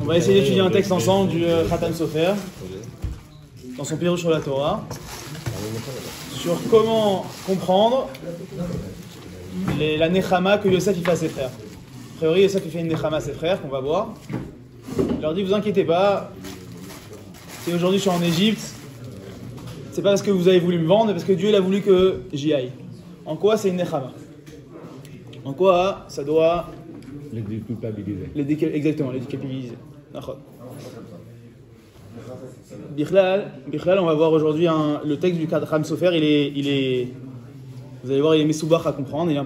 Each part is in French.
On va essayer d'étudier un texte ensemble du Khatam Sofer, dans son Pirouch sur la Torah, sur comment comprendre la Nechama que Yosef il fait à ses frères. A priori, Yosef il fait une Nechama à ses frères, qu'on va voir. Il leur dit, vous inquiétez pas, si aujourd'hui je suis en Égypte, c'est pas parce que vous avez voulu me vendre, mais parce que Dieu il a voulu que j'y aille. En quoi c'est une Nechama? En quoi ça doit les déculpabiliser? Exactement, les déculpabiliser. Bichlal, on va voir aujourd'hui le texte du Khatam Sofer. Il est, vous allez voir, il est mesoubach à comprendre. Il est un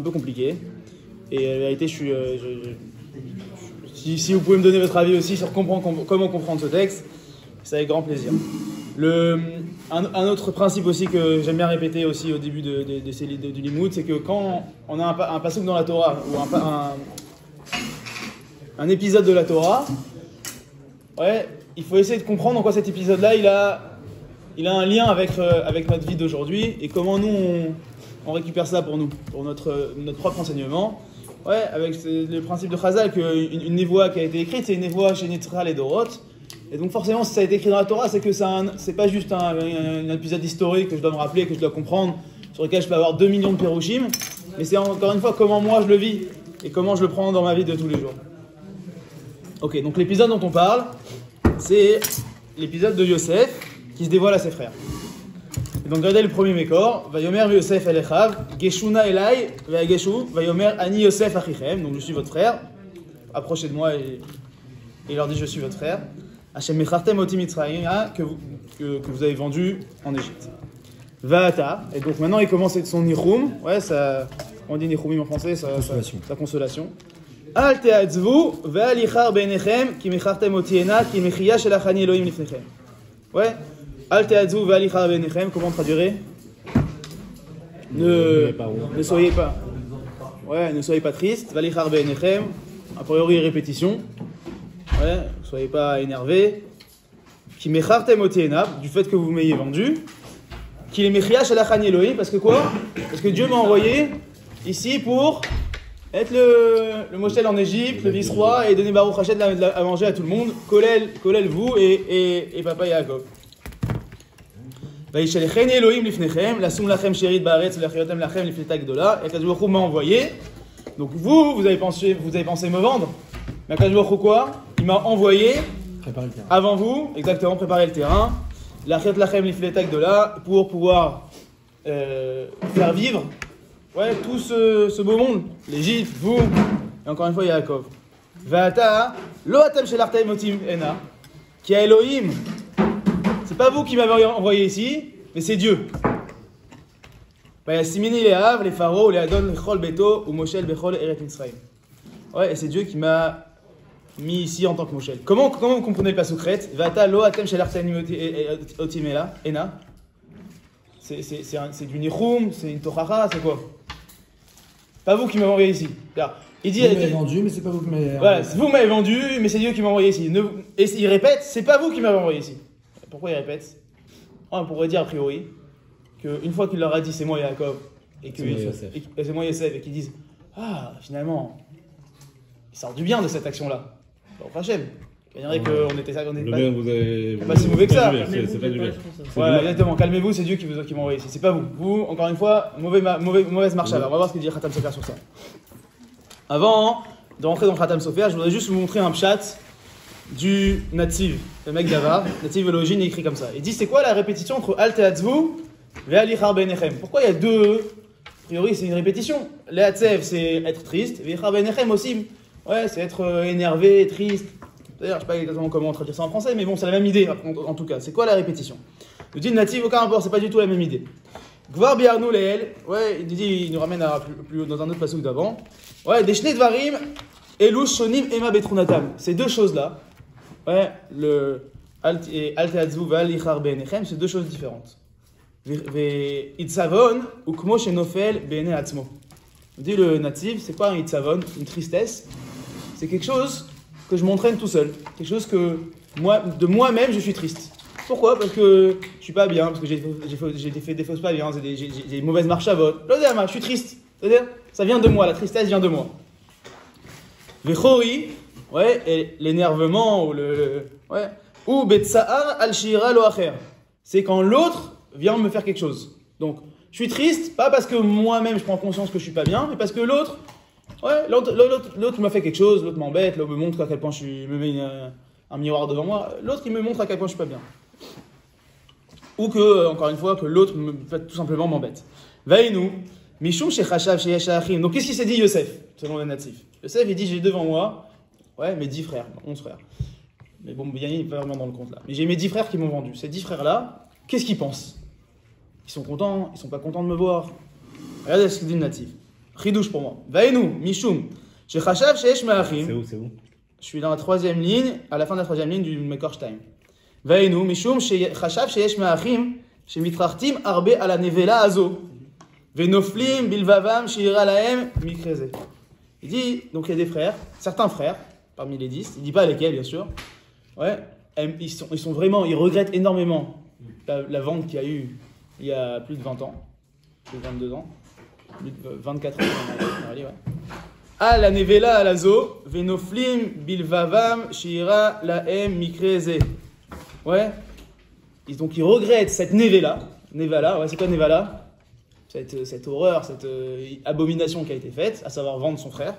peu compliqué. Et la vérité, si vous pouvez me donner votre avis aussi sur comment comprendre ce texte, c'est avec grand plaisir. Un autre principe aussi que j'aime bien répéter aussi au début du limoud, c'est que quand on a un passouk dans la Torah ou un épisode de la Torah, il faut essayer de comprendre en quoi cet épisode-là il a un lien avec notre vie d'aujourd'hui et comment nous on récupère ça pour nous, pour notre propre enseignement. Avec le principe de Chazal qu'une névoie qui a été écrite, c'est une névoie chez Nitral et Dorot. Et donc forcément, si ça a été écrit dans la Torah, c'est que c'est pas juste un épisode historique que je dois me rappeler, que je dois comprendre, sur lequel je peux avoir 2 millions de Pérouchim, mais c'est encore une fois comment moi je le vis et comment je le prends dans ma vie de tous les jours. Ok, donc l'épisode dont on parle, c'est l'épisode de Yosef qui se dévoile à ses frères. Et donc regardez le premier mécor, Vayomer Yosef el Echav, Geshuna Elai, Vayageshu, Vayomer Ani Yosef Achichem, donc je suis votre frère, approchez de moi et il leur dit je suis votre frère. Hashem mechartem oti mitzrayim, que vous avez vendu en Égypte. Va'ata, et donc maintenant il commence son nichum, on dit nichumim en français, sa consolation. Al te'atzvu ve'al yichar beinechem ki mechartem oti ena ki mechia shelachani Elohim lifnechem. Al te'atzvu ve'al yichar beinechem, comment traduire? Ne soyez pas triste. Ve'al yichar beinechem, a priori répétition. Ne soyez pas énervés. Qui mechartem oti ena, du fait que vous m'ayez vendu. Qui les mechia shelachani Elohim, parce que quoi? Parce que Dieu m'a envoyé ici pour être le Moshel en Égypte, le vice-roi, et donner Baruch Hashem à manger à tout le monde, Kolel vous et papa Yaakov. Vaïshalecheni Elohim lifnechem, lasum lachem sherit baaretz lachiotem lachem lifneta gdola, et Akadosh Baruch Hu m'a envoyé. Donc vous avez pensé me vendre, mais Akadosh Baruch Hu quoi? Il m'a envoyé avant vous, exactement, préparer le terrain, lachiot lachem lifneta gdola, pour pouvoir faire vivre tout ce beau monde, l'Égypte, vous, et encore une fois Yaakov. Va'ata, lo atem shelartem otim ena, qui a Elohim. C'est pas vous qui m'avez envoyé ici, mais c'est Dieu. Vayasimini le'av, les pharaons, les adon, lechol beto, ou moshel bechol eret Mitzrayim. Et c'est Dieu qui m'a mis ici en tant que moshel. Comment vous comprenez le pasuk chet? Va'ata, lo atem shelartem otim ena. C'est du nichum, c'est une tochara, c'est quoi? Pas vous qui m'avez envoyé ici. Il dit, vous m'avez vendu, mais c'est pas vous qui m'avez envoyé. Voilà, vous m'avez vendu, mais c'est Dieu qui m'a envoyé ici. Et il répète, c'est pas vous qui m'avez envoyé ici. Pourquoi il répète? On pourrait dire a priori qu'une fois qu'il leur a dit c'est moi Yaakov et que c'est moi Yosef et qu'ils disent finalement il sort du bien de cette action-là. Bon, Hachem. Il dirait qu'on était pas si mauvais que ça. C'est pas du bien. Voilà, exactement. Calmez-vous, c'est Dieu qui m'a envoyé ici. C'est pas vous. Vous, encore une fois, mauvaise marche à l'heure. On va voir ce que dit Khatam Sofer sur ça. Avant de rentrer dans Khatam Sofer, je voudrais juste vous montrer un pshat du Nativ, le mec d'Avar. Nativ Elohim, il écrit comme ça. Il dit c'est quoi la répétition entre Al Te'atzvu et Al Yichar Beinechem? Pourquoi il y a deux? A priori, c'est une répétition. Le'atzev, c'est être triste. Et Yichar Beinechem aussi. C'est être énervé, triste. D'ailleurs, je ne sais pas exactement comment traduire ça en français, mais bon, c'est la même idée en tout cas. C'est quoi la répétition? Il dit Nativ, aucun rapport, c'est pas du tout la même idée. Gvar biarnu leel, il nous ramène plus dans un autre passage d'avant. Des shnei dvarim, elush shonim ema betrunatam. Ces deux choses-là, le al te'atzvu ve'al yichar beinechem, c'est deux choses différentes. Itzavon ou kmo shenofel be'enei atzmo. Il dit le natif, c'est quoi un itzavon? Une tristesse. C'est quelque chose que je m'entraîne tout seul. Quelque chose que de moi-même je suis triste. Pourquoi? Parce que je suis pas bien, parce que j'ai fait des fausses pas bien, j'ai des mauvaises marches à vote. Je suis triste. C'est-à-dire, ça vient de moi, la tristesse vient de moi. Vechori, Ouais, et l'énervement ou ouais. Ou betsa'ar al-shira lo acher. C'est quand l'autre vient me faire quelque chose. Donc, je suis triste, pas parce que moi-même je prends conscience que je suis pas bien, mais parce que l'autre m'a fait quelque chose, l'autre m'embête, l'autre me montre à quel point me met un miroir devant moi, l'autre il me montre à quel point je suis pas bien. Ou que, encore une fois, que l'autre tout simplement m'embête. Vaïnou, Mishum shechachav sheyesh achim. Donc qu'est-ce qu'il s'est dit Yosef, selon les natifs? Yosef il dit j'ai devant moi, ouais, mes 10 frères, 11 frères. Mais bon, Binyamin n'est pas vraiment dans le compte là. Mais j'ai mes 10 frères qui m'ont vendu. Ces 10 frères là, qu'est-ce qu'ils pensent? Ils sont contents, ils sont pas contents de me voir. Regardez ce qu'il dit le natif. Chidouche pour moi. Vaïnou, Mishum, shechachav sheyesh achim. C'est où? Je suis dans la 3e ligne, à la fin de la 3e ligne du Mekorstein. Vaïnou, Mishum, shechachav sheyesh achim, shemitrachtim arbe ala nevela azo. Venoflim bilvavam sheira lahem mikreze. Il dit, donc il y a des frères, certains frères, parmi les 10, il dit pas lesquels bien sûr, ouais, ils sont vraiment, ils regrettent énormément la vente qu'il y a eu il y a plus de 20 ans, plus de 22 ans, plus de 24 ans, ouais. Ah la nevela à la zo, venoflim bilvavam sheira lahem mikreze. Ouais, donc ils regrettent cette nevala, ouais, c'est quoi nevala? Cette horreur, cette abomination qui a été faite, à savoir vendre son frère.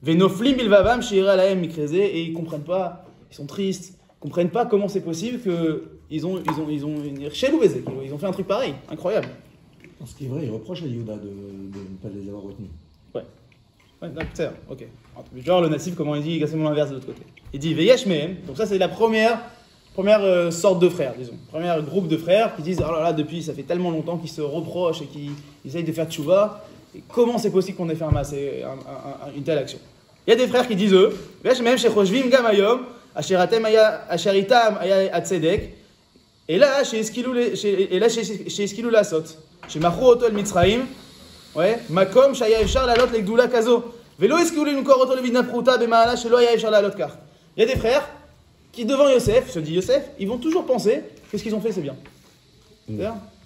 Venoflim bilvavam sheira lahem mikreze, et ils comprennent pas, ils sont tristes, ils comprennent pas comment c'est possible qu'ils ont ils ont fait un truc pareil, incroyable. Ce qui est vrai, il reproche à Yehuda de ne pas les avoir retenus. Ouais, c'est ça, ok. Genre le natif, comment il dit exactement l'inverse de l'autre côté. Il dit veyesh mehem, donc ça c'est la première sorte de frères, disons. Premier groupe de frères qui disent, oh là là, depuis, ça fait tellement longtemps qu'ils se reprochent et qu'ils essayent de faire tchouva. Et comment c'est possible qu'on ait fait une telle action? Il y a des frères qui disent, eux, et là, chez Eskilou la sot, chez Machou Otol Mitzraim, ouais, Makom, Shaya Efshar la lot l'Egdoula Kazo, Velo Eskilou l'Inkor Otol Vidna Pruta, Bemaala, Shelo Aya Efshar la lot Kar. Il y a des frères qui devant Yosef, se dit Yosef, ils vont toujours penser que ce qu'ils ont fait c'est bien.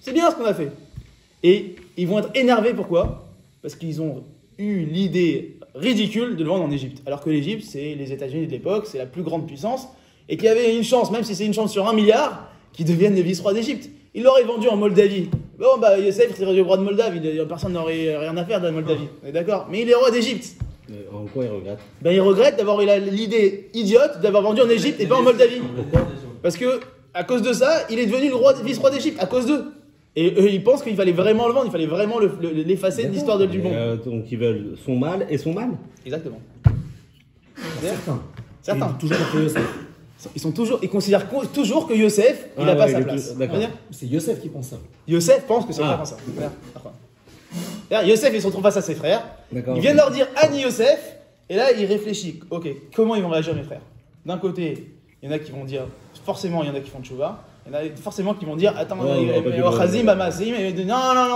C'est bien ce qu'on a fait. Et ils vont être énervés, pourquoi? Parce qu'ils ont eu l'idée ridicule de le vendre en Égypte. Alors que l'Égypte, c'est les États-Unis de l'époque, c'est la plus grande puissance, et qu'il y avait une chance, même si c'est une chance sur 1 milliard, qu'ils deviennent les vice-rois d'Égypte. Ils l'auraient vendu en Moldavie. Bon, bah Yosef, il serait le roi de Moldavie, personne n'aurait rien à faire de la Moldavie. On est d'accord? Mais il est roi d'Égypte. En quoi il regrette? Ben il regrette d'avoir eu l'idée idiote d'avoir vendu en Égypte et pas en Moldavie. Parce que à cause de ça, il est devenu le vice-roi d'Égypte à cause d'eux. Et eux, ils pensent qu'il fallait vraiment le vendre, il fallait vraiment l'effacer de l'histoire du monde. Donc ils veulent son mal et son mal. Exactement. Certains. Toujours après Yosef. Ils considèrent toujours que Yosef, il n'a pas sa place. C'est Yosef qui pense ça. Yosef pense que c'est vraiment ça. Yosef, il se retrouve face à ses frères. Il vient de leur dire Annie Yosef, et là il réfléchit. Ok, comment ils vont réagir mes frères? D'un côté, il y en a qui vont dire, forcément il y en a qui font tchouva. Il y en a forcément qui vont dire attends, non,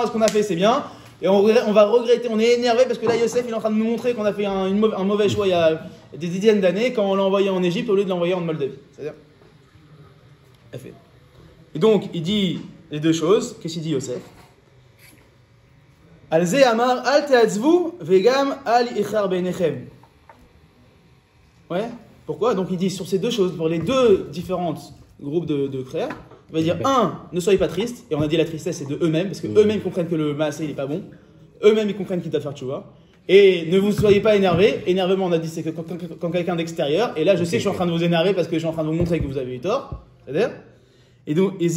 ce qu'on a fait c'est bien. Et on va regretter, on est énervé parce que là Yosef il est en train de nous montrer qu'on a fait un mauvais choix il y a des dizaines d'années quand on l'a envoyé en Égypte au lieu de l'envoyer en Moldavie. C'est-à-dire, et donc il dit les deux choses. Qu'est-ce qu'il dit Yosef? Alze amar al te'atzvu vegam al ichar benechem. Ouais. Pourquoi? Donc il dit sur ces deux choses, pour les deux différents groupes de frères, il va dire ne soyez pas tristes. Et on a dit la tristesse c'est de eux-mêmes parce que eux-mêmes comprennent que le maasé il est pas bon. Eux-mêmes ils comprennent qu'ils doivent faire tchouva. Et ne vous soyez pas énervés. Énervement on a dit c'est que quand quelqu'un d'extérieur. Et là je sais que je suis en train de vous énerver parce que je suis en train de vous montrer que vous avez eu tort. C'est-à-dire. Et donc il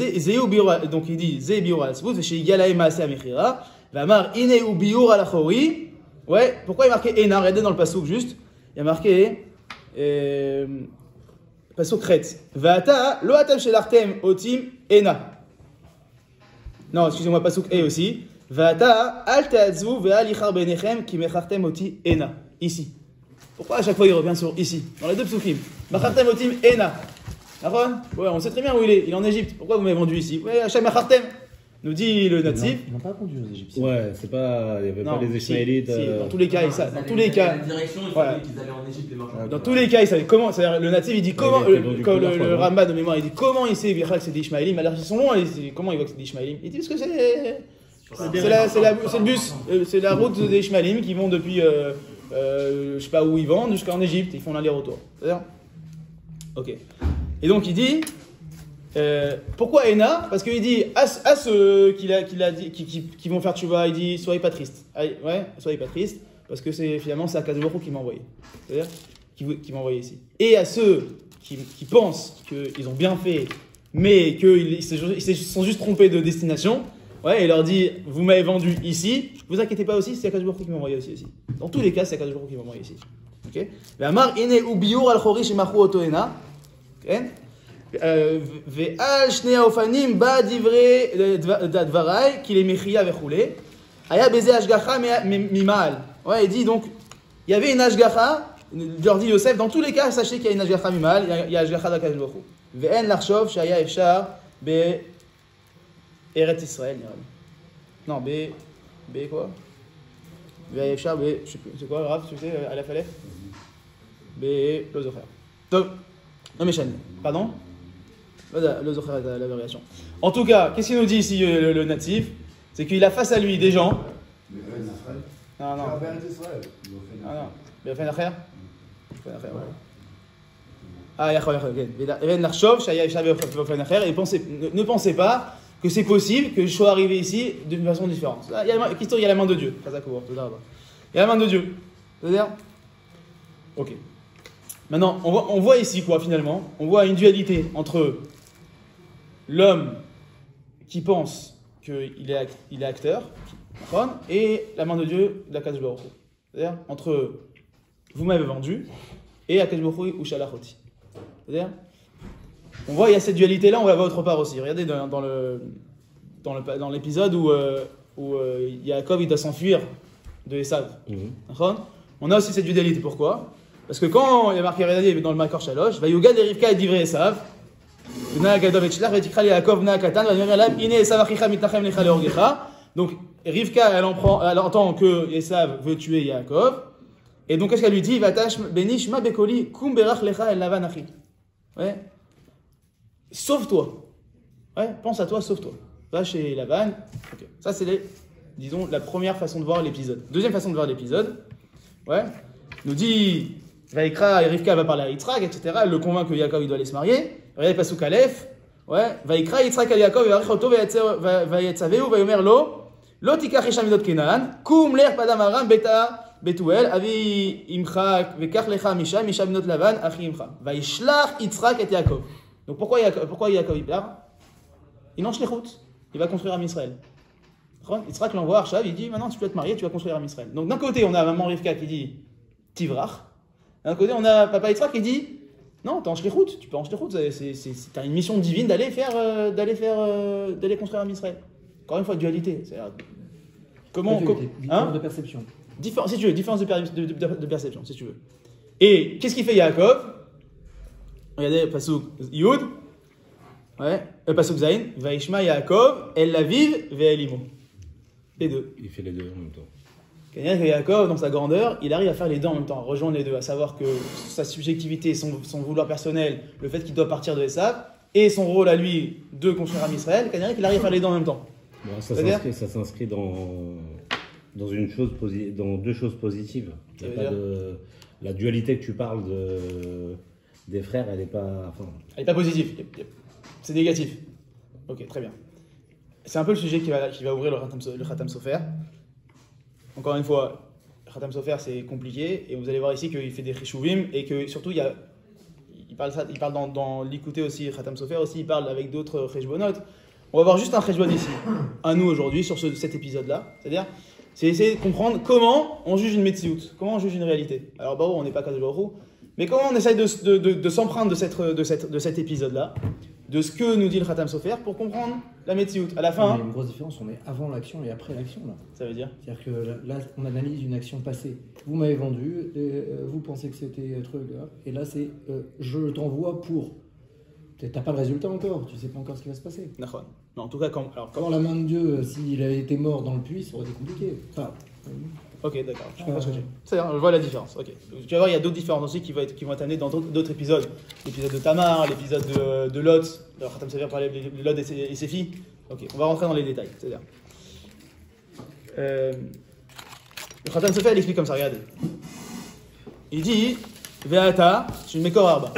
dit ze biura al-sbut chez Yalae maasé amichira. Vamar ine ou biur al achori. Ouais, pourquoi il y a marqué ena? Regardez dans le passouk juste. Il y a marqué passouk chet. Vata lo atam shelartem otim ena. Non, excusez-moi, passouk e aussi. Vata al ta'atzvu ve'al ichar benechem ki mechartem oti ena. Ici. Pourquoi à chaque fois il revient sur ici? Dans les deux psukim. Mechartem otim ena. D'accord? Ouais, on sait très bien où il est. Il est en Égypte. Pourquoi vous m'avez vendu ici? Ouais, Hachem mechartem. Nous dit le natif. Ils n'ont pas répondu aux Égyptiens. Ouais, c'est pas. Il n'y avait pas les Ishmaélites. Si, dans tous les cas, dans tous les cas. La direction, il fallait qu'ils allaient en Égypte les marchands. Dans tous les cas, il savait comment. C'est-à-dire, le natif, il dit comment. Le Rambam de mémoire, il dit comment il sait que c'est des Ishmaélim. Alors, ils sont loin. Comment il voit que c'est des Ishmaélim? Il dit parce que c'est le bus. C'est la route des Ishmaélim qui vont depuis je sais pas où ils vendent, jusqu'en Égypte, ils font l'aller-retour. C'est-à-dire. Ok. Et donc il dit, pourquoi Ena? Parce qu'il dit à ceux qui vont faire tchouva, il dit soyez pas tristes. Ouais, soyez pas tristes, parce que finalement c'est Akadosh Baruch Hu qui m'a envoyé. C'est-à-dire qui m'a envoyé ici. Et à ceux qui pensent qu'ils ont bien fait, mais qu'ils se sont juste trompés de destination, ouais, il leur dit vous m'avez vendu ici, vous inquiétez pas aussi, c'est Akadosh Baruch Hu qui m'a envoyé aussi ici. Dans tous les cas, c'est Akadosh Baruch Hu qui m'a envoyé ici. Ok? Ve'amar ine ubiur al chorish emachu oto ena. Ve'al shnei haofanim ba divrei dvarai ki le mechia vechoulé. Aya beze hashgacha mimal. Ouais, il dit donc, il y avait une hashgacha, il leur dit Yosef, dans tous les cas, sachez qu'il y a une hashgacha mimal, il y a hashgacha d'Akadosh Baruch Hu. Ve'en larshov shaya efshar be Eretz Israël. Non, B quoi? Ve'efshar be, je sais plus, c'est quoi, Rav, tu sais, Aleph Aleph? B, le zocher. Donc, non mais Chani, pardon? Le zocher, la variation. En tout cas, qu'est-ce qu'il nous dit ici le natif? C'est qu'il a face à lui des gens. Non, non. Ah non. Be'ofen acher? Ah, yachol, et ne pensez pas que c'est possible que je sois arrivé ici d'une façon différente. Il y a la main de Dieu. Il y a la main de Dieu. C'est-à-dire? Ok. Maintenant, on voit ici quoi finalement? On voit une dualité entre l'homme qui pense qu'il est acteur, et la main de Dieu de Akadosh Baruch Hu. C'est-à-dire entre vous m'avez vendu et Akadosh Baruch Hu ou Shalachoti. C'est-à-dire, on voit il y a cette dualité là, on va voir autre part aussi. Regardez dans l'épisode où Yaakov il doit s'enfuir de Esav. On a aussi cette dualité. Pourquoi? Parce que quand il y a marqué dans le Makor Shalosh, va Yugad et Rivka et divrei Esav, donc Rivka elle entend que Esav veut tuer Yaakov, et donc qu'est-ce qu'elle lui dit? Benishma bekoli kum berach lecha el Lavan achi. Ouais. Sauve-toi. Ouais, pense à toi, sauve-toi. Va chez Lavan. Okay. Ça c'est disons la première façon de voir l'épisode. Deuxième façon de voir l'épisode, ouais, nous dit Vaikra et Rivka va parler à Yitzhak, etc. Elle le convainc que Yaakov il doit aller se marier. Regardez Pasuk Aleph. Ouais, Vaikra Yitzhak al Yaakov et Arichoto vayetzaveu vayomer lo tikach isha midot Kenaan kum ler padam aram beta betuel avi imcha vekach lecha misha midot Lavan achi imcha vayishlach Yitzhak et Yaakov. Donc pourquoi Yaakov il part? Il est en shlichut, il va construire Am Israël. Yitzhak l'envoie à Arshav, il dit maintenant tu peux te marier, tu vas construire Am Israël. Donc d'un côté on a maman Rivka qui dit Tivrach, d'un côté on a papa Yitzhak qui dit non, t'es en shlichut, tu peux en shlichut, t'as une mission divine d'aller construire Am Israël. Encore une fois, dualité. Comment différence de perception. Si tu veux, différence de perception, si tu veux. Et qu'est-ce qu'il fait Yaakov? Regardez, Pasuk Yud, ouais, Pasuk Zain, Vaishma Yaakov, El Laviv, Ve'elimo. Les deux. Il fait les deux en même temps. C'est-à-dire que Yaakov, dans sa grandeur, il arrive à faire les deux en même temps, à rejoindre les deux, à savoir que sa subjectivité, son vouloir personnel, le fait qu'il doit partir de Esav, et son rôle à lui de construire Am Israël, c'est-à-dire qu'il arrive à faire les deux en même temps. Bon, ça s'inscrit dans deux choses positives. Il y a pas la dualité que tu parles des frères, elle n'est pas... Enfin... Elle n'est pas positive, c'est négatif. Ok, très bien. C'est un peu le sujet qui va ouvrir le Khatam Sofer. Encore une fois, Khatam Sofer c'est compliqué, et vous allez voir ici qu'il fait des cheshuvim, et que surtout il parle dans l'écouter aussi, Khatam Sofer aussi, il parle avec d'autres cheshbonot. On va voir juste un cheshbon ici, à nous aujourd'hui, sur cet épisode-là. C'est essayer de comprendre comment on juge une metsiout, comment on juge une réalité. Alors bah on n'est pas Kadosh Baruch Hu, mais comment on essaye de s'emprunter de cet épisode-là, de ce que nous dit le Khatam Sofer pour comprendre la metsiout. À la fin... Il y a une grosse différence, on est avant l'action et après l'action là. Ça veut dire? C'est-à-dire que là, on analyse une action passée. Vous m'avez vendu, vous pensez que c'était un truc, et là c'est je t'envoie pour... T'as pas le résultat encore, tu sais pas encore ce qui va se passer. D'accord. En tout cas, quand la main de Dieu, s'il avait été mort dans le puits, ça aurait été compliqué. Enfin, ok, d'accord, je comprends ce que tu dis. C'est-à-dire, je vois la différence. Ok. Tu vas voir, il y a d'autres différences aussi qui vont être amenées dans d'autres épisodes. L'épisode de Tamar, l'épisode de Lot. Alors, Khatam Sofer parlait de Lot et ses filles. Ok, on va rentrer dans les détails. C'est-à-dire, le Khatam Sofer, il explique comme ça, regardez. il dit Ve'ata, je suis Mekor Arba.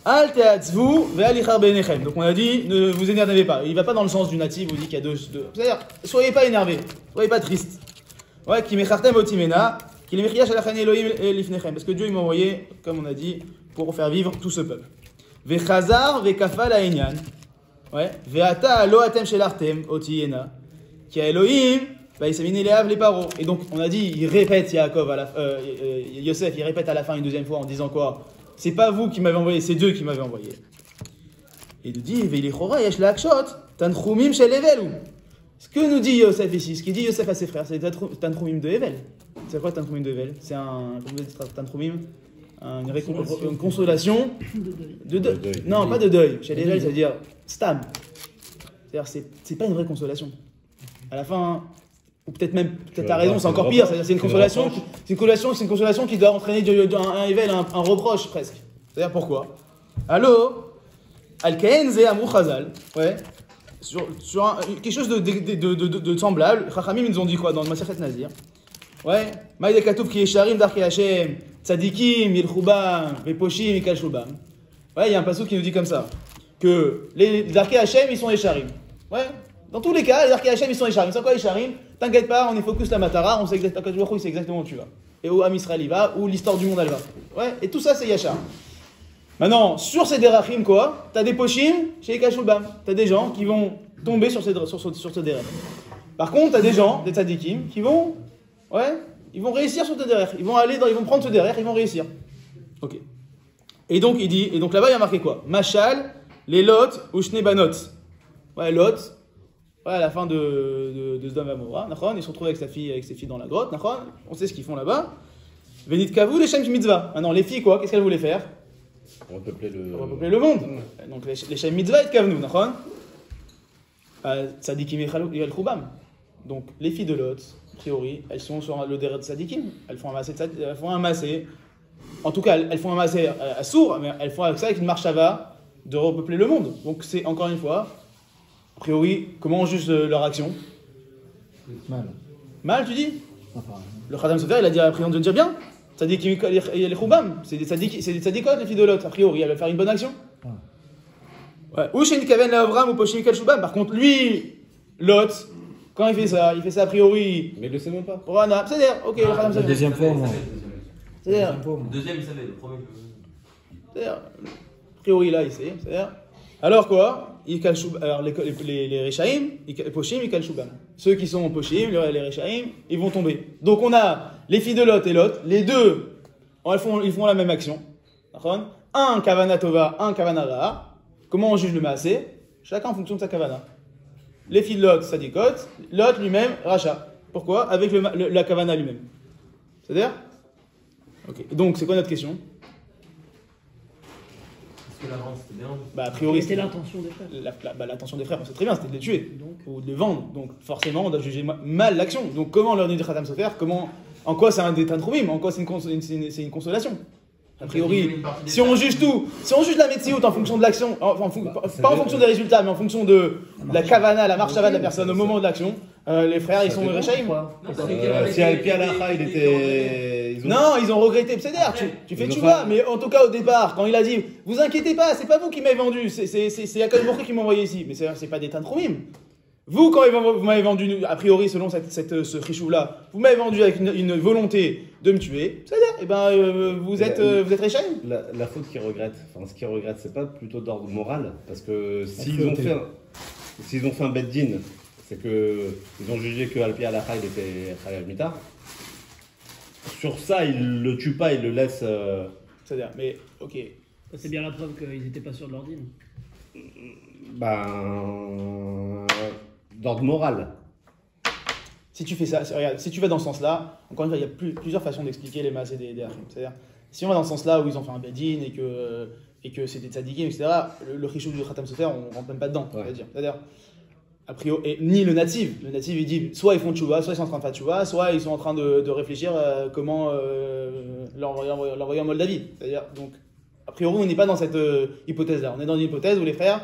Al te'atzvu ve'alichar beinechem. Donc on a dit, ne vous énervez pas. Il va pas dans le sens du natif, vous dit qu'il y a deux. C'est-à-dire, soyez pas énervés, soyez pas tristes. Ouais, qui mechartem otimena, qui les mechiach alachan Elohim lifnechem. Parce que Dieu il m'a envoyé, comme on a dit, pour faire vivre tout ce peuple. Ve'chazar ve'kafa la'enyan. Ouais, ve'ata lo atem shelartem otiyena. Qui a Elohim, bah il s'est mis les havres les paros. Et donc on a dit, il répète Yaakov à la Yosef, il répète à la fin une deuxième fois en disant quoi? C'est pas vous qui m'avez envoyé, c'est Dieu qui m'avait envoyé. Et il dit, ce que nous dit Yosef ici, ce qu'il dit Yosef à ses frères, c'est Tantrumim de Evel. C'est quoi Tantrumim de Evel? C'est un, comment vous dites Tantrumim? Une consolation de deuil. Non, pas de deuil. Chez Evel, ça veut dire stam. C'est-à-dire, c'est pas une vraie consolation. À la fin, ou peut-être même, peut-être t'as raison, c'est encore pire. C'est une consolation, c'est une consolation qui doit entraîner un Evel, un reproche presque. C'est-à-dire pourquoi? Allo, Al-Kaen Ze Amou Chazal, ouais, sur quelque chose de semblable. Chachamim, ils nous ont dit quoi dans le Masechet Nazir? Ouais, Maïde Katouf qui est Sharim Darkei Hashem, Tzadikim, Yilchubam, Veposhim, Mikal Shubam. Ouais, il y a un passage qui nous dit comme ça, que les Darkei Hashem, ils sont les Sharim. Ouais, dans tous les cas, les Darkei Hashem, ils sont les Sharim. C'est quoi les Sharim? T'inquiète pas, on est focus la Matara, on sait exactement où tu vas. Et où Am Israël y va, où l'histoire du monde elle va. Ouais, et tout ça c'est Yachar. Maintenant, sur ces Derachim quoi, t'as des Poshim chez Kashulbam. T'as des gens qui vont tomber sur ce Derach. Par contre, t'as des gens, des Tzadikim, qui vont, ouais, ils vont réussir sur ce Derach. Ils vont prendre ce Derach, ils vont réussir. Ok. Et donc il dit, et donc là-bas il y a marqué quoi? Machal, les Lot ou Shnebanot. Ouais, Lot. Ouais, à la fin de Sodom et Gomorrha, ils se retrouvent avec ses filles dans la grotte, on sait ce qu'ils font là-bas. Venit Kavu, les Shem Mitzvah. Maintenant, les filles, quoi, qu'est-ce qu'elles voulaient faire? Repeupler le monde. Donc, les Shem Mitzvah et Kavnu, Tzadikim et Chubam. Donc, les filles de Lot, a priori, elles sont sur le derrière de Tzadikim. Elles font un massé. En tout cas, elles font un massé à sourd, mais elles font ça avec une marche va de repeupler le monde. Donc, c'est encore une fois. A priori, comment on juge leur action? Mal, tu dis? Le Khatam Sofer, il a dit à la présidente de dire bien. Tzadik et les Choubam, c'est des tzadikot, les filles de Lot. A priori, elle va faire une bonne action. Ou chez Nikaven la Avram ou Poshim Mikal Shubam. Par contre, lui, Lot, quand il fait ça a priori. Mais il le sait même pas. C'est-à-dire, ok, le Khatam Sofer. La deuxième fois, moi. C'est-à-dire. Le deuxième, il savait, le premier. C'est-à-dire, a priori, là, il sait. C'est-à-dire. Alors quoi? Alors les Rechaim, Poshim, Mikal Shubam. Ceux qui sont Poshim, les Rechaim, ils vont tomber. Donc on a les filles de Lot et Lot, les deux, ils font la même action. Un Kavana Tova, un Kavana Ra'a. Comment on juge le Maasé? Chacun en fonction de sa Kavana. Les filles de Lot, Sadikot, Lot lui-même, Racha. Pourquoi? Avec la Kavana lui-même. C'est-à-dire? Ok. Donc c'est quoi notre question? L'avance, c'était bien. Bah, a priori, c'était l'intention des frères. L'intention des frères, on sait très bien, c'était de les tuer ou de les vendre. Donc, forcément, on doit juger mal l'action. Donc, comment leur dit de Khatam Sofer? En quoi c'est un des Tantrumim? En quoi c'est une consolation? A priori, si on juge tout, si on juge la médecine en fonction de l'action, pas en fonction des résultats, mais en fonction de la kavana, la marche de la personne au moment de l'action, les frères, ils sont Rechaim. Si Alpi Alacha, il était. Non, ils ont regretté. C'est-à-dire, tu fais tchouva, mais en tout cas au départ, quand il a dit, vous inquiétez pas, c'est pas vous qui m'avez vendu, c'est Yaakov Boré qui m'a envoyé ici, mais c'est pas des Tantrumim. Vous, quand vous m'avez vendu, a priori, selon ce richou-là, vous m'avez vendu avec une volonté de me tuer, c'est-à-dire, vous êtes Rechaim. La faute qu'ils regrettent, ce qu'ils regrettent, c'est pas plutôt d'ordre moral, parce que s'ils ont fait un bed-din, c'est qu'ils ont jugé que Alpi Alacha, il était Chayav Mitar. Sur ça, ils le tuent pas, ils le laissent. C'est-à-dire, mais ok. C'est bien la preuve qu'ils n'étaient pas sûrs de leur dîme. D'ordre moral. Si tu fais ça, regarde, si tu vas dans ce sens-là, encore une fois, il y a plusieurs façons d'expliquer les masses et des Achim. C'est-à-dire, si on va dans ce sens-là où ils ont fait un bedin et que c'est des tzadikim, etc., le richou du Khatam Sofer, on rentre même pas dedans. Ouais. C'est-à-dire, a priori, et ni le natif. Le natif, il dit soit ils font tchouva, soit ils sont en train de faire tchouva, soit ils sont en train de réfléchir comment l'envoyer en Moldavie. C'est-à-dire, donc, a priori, on n'est pas dans cette hypothèse-là. On est dans une hypothèse où les frères,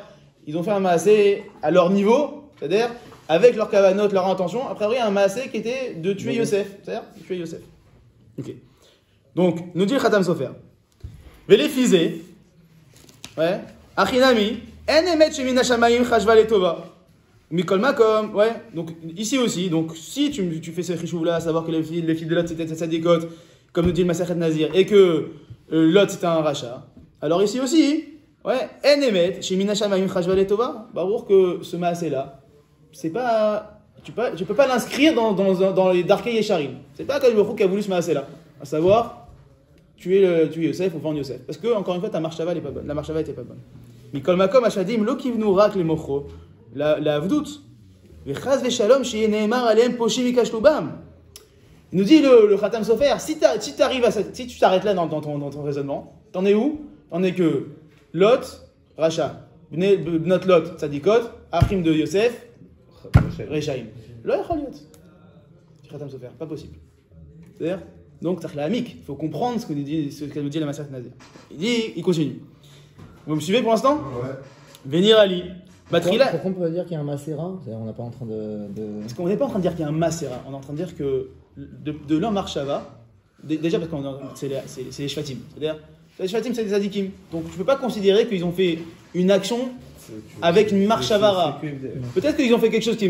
ils ont fait un maasé à leur niveau, c'est-à-dire avec leur kavanot, leur intention. A priori, un maasé qui était de tuer Yosef. C'est-à-dire, de tuer Yosef. Ok. Donc, nous dit le Khatam Sofer. Vélifizé. Ouais. Achinami. En emet shemina shamayim chashva letova. Mikol makom. Ouais. Donc, ici aussi. Donc, si tu fais ce chishouv-là, à savoir que les filles de Lot c'était tzadikot, comme nous dit le Masachet Nazir, et que Lot c'était un rachat. Alors, ici aussi. Ouais. En emet shemina shamayim chashva letova. Barour que ce maasé-là, c'est pas. Tu peux pas l'inscrire dans les Darkei Yesharim. C'est pas Akadosh Baruch Hu qui a voulu ce maasé-là. À savoir. Tu es Yosef ou vendre Yosef. Parce que, encore une fois, ta marchava n'est pas bonne. La marchava n'était pas bonne. Mikol makom ashadim lo kivnu rak le mocho. La avdout. Vechaz veshalom sheye neemar alem poshim ikashlubam. Il nous dit le Khatam Sofer, si tu t'arrêtes là dans ton raisonnement, t'en es où? T'en es que Lot, Racha, Bnot Lot, Tzadikot, Achim de Yosef, Rechaim. Lo yachol yot. Khatam Sofer, pas possible. C'est-à-dire donc, c'est la amik. Il faut comprendre ce qu'elle nous dit la Masachet Nazir. Il continue. Vous me suivez pour l'instant? Ouais. Venir Ali. Pourquoi on peut dire qu'il y a un Masera? On n'est pas en train de... Parce qu'on n'est pas en train de dire qu'il y a un Masera. On est en train de dire que de leur marchava, déjà parce que c'est les Shvatim. C'est-à-dire, les Shvatim, c'est des Zadikim. Donc, tu ne peux pas considérer qu'ils ont fait une action avec une marchavara. Peut-être qu'ils ont fait quelque chose qui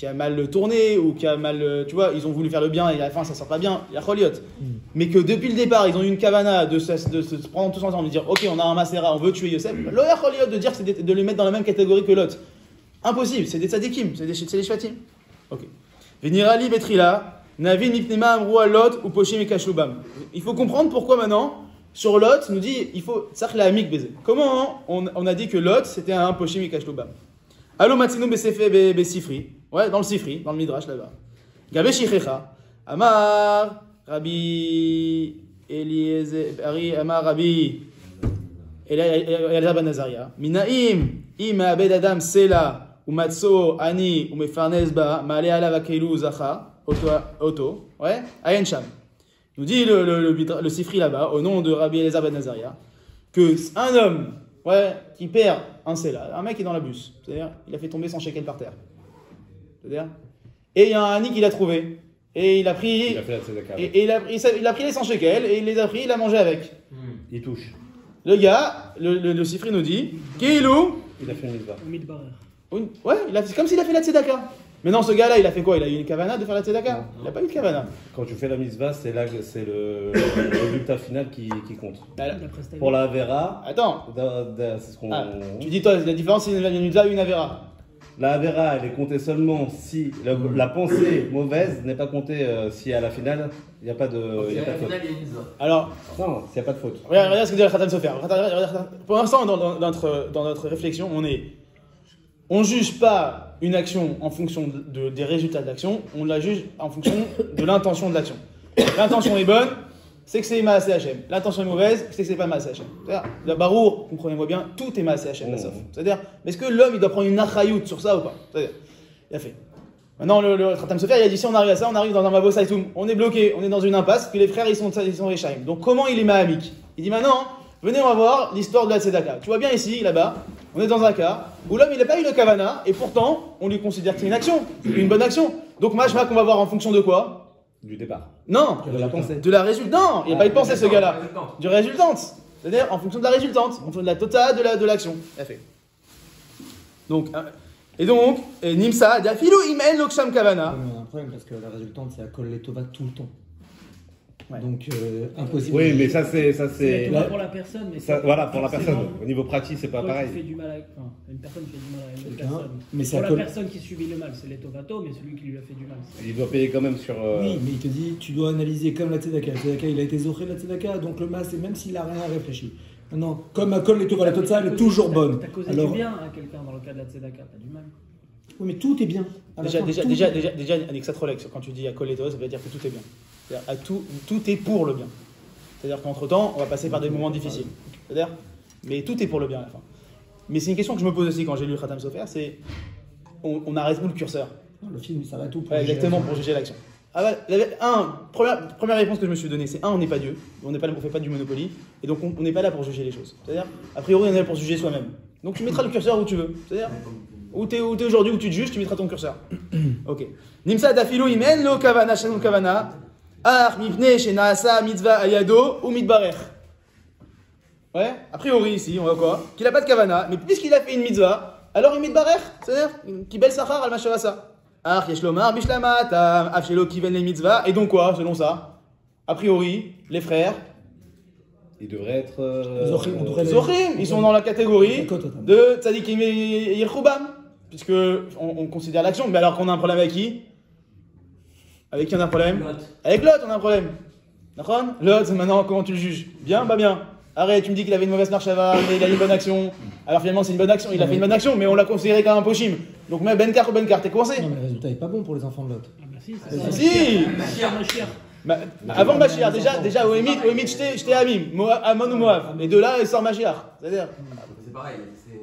a mal tourné ou qui a mal, tu vois, ils ont voulu faire le bien et à la fin ça sort pas bien, il y a Choliot. Mais que depuis le départ, ils ont eu une kavana de se prendre tous ensemble, de dire ok, on a un Masera, on veut tuer Yosef. Lo ya Choliot de dire que de les mettre dans la même catégorie que l'autre. Impossible, c'est des tzadikim, c'est des shvatim. Ok. Venirali betrila, navi nipnema amrou alot ou poshim ikashlubam. Il faut comprendre pourquoi maintenant, sur Lot, il nous dit, il faut, ça la amik baiser. Comment on a dit que Lot c'était un poshim ikashlubam? Allo matzinu besefe besifri. Ouais, dans le Sifri, dans le Midrash là-bas. Gabe Shichecha, Amar Rabbi Eliezer, Amar Rabbi Eliezer ben Azaria, Minaim, Im Abed Adam Sela, ou Matso Ani, ou Mefarnez Ba, Male Alav Akelu Zacha, Oto, ouais, Ayen Sham. Nous dit le Sifri là-bas, au nom de Rabbi Eliezer ben Azaria, que un homme, ouais, qui perd un Sela, un mec qui est dans la bus, c'est-à-dire, il a fait tomber son shekel par terre. C'est-à-dire, et il y a un Annie qui l'a trouvé. Et il a pris. Il a fait la tzedaka. Et il a pris les 100 shekels et il les a pris, il a mangé avec. Il touche. Le gars, le Sifri nous dit Keilou. Il a fait une mitzvah. Ouais, c'est comme s'il a fait la tzedaka. Mais non, ce gars-là, il a fait quoi? Il a eu une kavana de faire la tzedaka? Il n'a pas eu de kavana. Quand tu fais la mitzvah, c'est le résultat final qui compte. Pour la Avera. Attends. C'est ce qu'on. Tu dis toi, la différence, c'est une mitzvah ou une Avera? La Avera, elle est comptée seulement si la pensée mauvaise n'est pas comptée si à la finale, il n'y a pas de faute. Alors, non, s'il n'y a pas de faute. Regarde ce que dit le Khatam Sofer. Pour l'instant, dans notre réflexion, on juge pas une action en fonction des résultats de l'action, on la juge en fonction de l'intention de l'action. L'intention est bonne, c'est que c'est Maaseh Hashem. L'intention est mauvaise, c'est que c'est pas Maaseh Hashem. C'est-à-dire, la barour, comprenez-moi bien, tout est Maaseh Hashem, la sof. C'est-à-dire, est-ce que l'homme il doit prendre une achayout sur ça ou pas? C'est-à-dire, il a fait. Maintenant, le Khatam Sofer, il a dit si on arrive à ça, on arrive dans un Mabo Saïtoum. On est bloqué, on est dans une impasse, puis les frères ils sont Rechaim. Donc comment il est Mahamik? Il dit maintenant, venez, on va voir l'histoire de la Tzedaka. Tu vois bien ici, là-bas, on est dans un cas où l'homme il n'a pas eu le Kavana, et pourtant, on lui considère que c'est une action, une bonne action. Donc, Mashma qu'on va voir en fonction de quoi? Du départ. Non, de la pensée. De la résultante. Non, il n'y a pas eu de pensée ce gars-là. Du résultante. C'est-à-dire en fonction de la résultante, en fonction de la totale de l'action. Il a fait. Donc, Nimsa, Dafilou Imen Loksham Kavana. On a un problème parce que la résultante c'est à Kol Letova tout le temps. Ouais. Donc, impossible. Oui, mais ça c'est. Pour la personne. Mais ça, voilà, pour la personne. Au niveau pratique, c'est pas pareil. Fait du mal une personne fait du mal à une autre personne. Mais pour la personne qui subit le mal, c'est l'etovato, mais celui qui lui a fait du mal. Il doit payer quand même sur. Oui, mais il te dit, tu dois analyser comme la Tzedaka. La Tzedaka, il a été zoché de la Tzedaka, donc le mas, c'est même s'il n'a rien réfléchi. Non, comme à Kol Letova, la Totsa, elle est toujours bonne. T'as causé du bien à quelqu'un dans le cas de la Tzedaka, t'as du mal. Oui, mais tout est bien. Déjà, Alexa Trolex, quand tu dis à Kol Letova, ça veut dire que tout est bien. C'est-à-dire tout est pour le bien. C'est-à-dire qu'entre-temps, on va passer par des moments difficiles. C'est-à-dire, mais tout est pour le bien à la fin. Mais c'est une question que je me pose aussi quand j'ai lu le Khatam Sofer, c'est on arrête où le curseur? Le film, ça va tout pour exactement, pour juger l'action. Première réponse que je me suis donnée, c'est on n'est pas Dieu, on fait pas du Monopoly, et donc on n'est pas là pour juger les choses. C'est-à-dire, a priori, on est là pour juger soi-même. Donc tu mettras le curseur où tu veux. C'est-à-dire, où t'es aujourd'hui, où tu te juges, tu mettras ton curseur. Ok. Nimsa dafilou imen lo kavana shanu kavana. Ah, mipne shenaasa mitzvah ayado ou mitbarech. Ouais, a priori ici, on voit quoi? Qu'il n'a pas de kavana, mais puisqu'il a fait une mitzvah, alors il mitbarech, c'est-à-dire qui bel sachar al mashavasa. Ah, yeshlomar bishlamat, afshelo kiven les mitzvah, et donc quoi, selon ça? A priori, les frères, Il devrait être. Zochim, on devrait les- Zochim, ils sont dans la catégorie D'accord, totalement. de tzadikim et yirchoubam, puisque on considère l'action, mais alors qu'on a un problème avec qui? Avec qui on a un problème? Lot. Avec Lot, on a un problème. D'accord? Lot, maintenant, comment tu le juges? Bien, pas bien. Arrête, tu me dis qu'il avait une mauvaise marchava, mais il a une bonne action. Alors finalement, c'est une bonne action. Il a fait une bonne action, mais on l'a considéré comme un pochim. Donc, même Benkar ou Benkar, t'es coincé? Non, mais le résultat est pas bon pour les enfants de Lot. Ah bah si, Ah, c'est ça. si. Mashiach. Avant Mashiach, déjà, au Emit, j'étais Amim, Amon ou Moab. Les deux là, ils sortent Mashiach. C'est-à-dire, C'est pareil, c'est.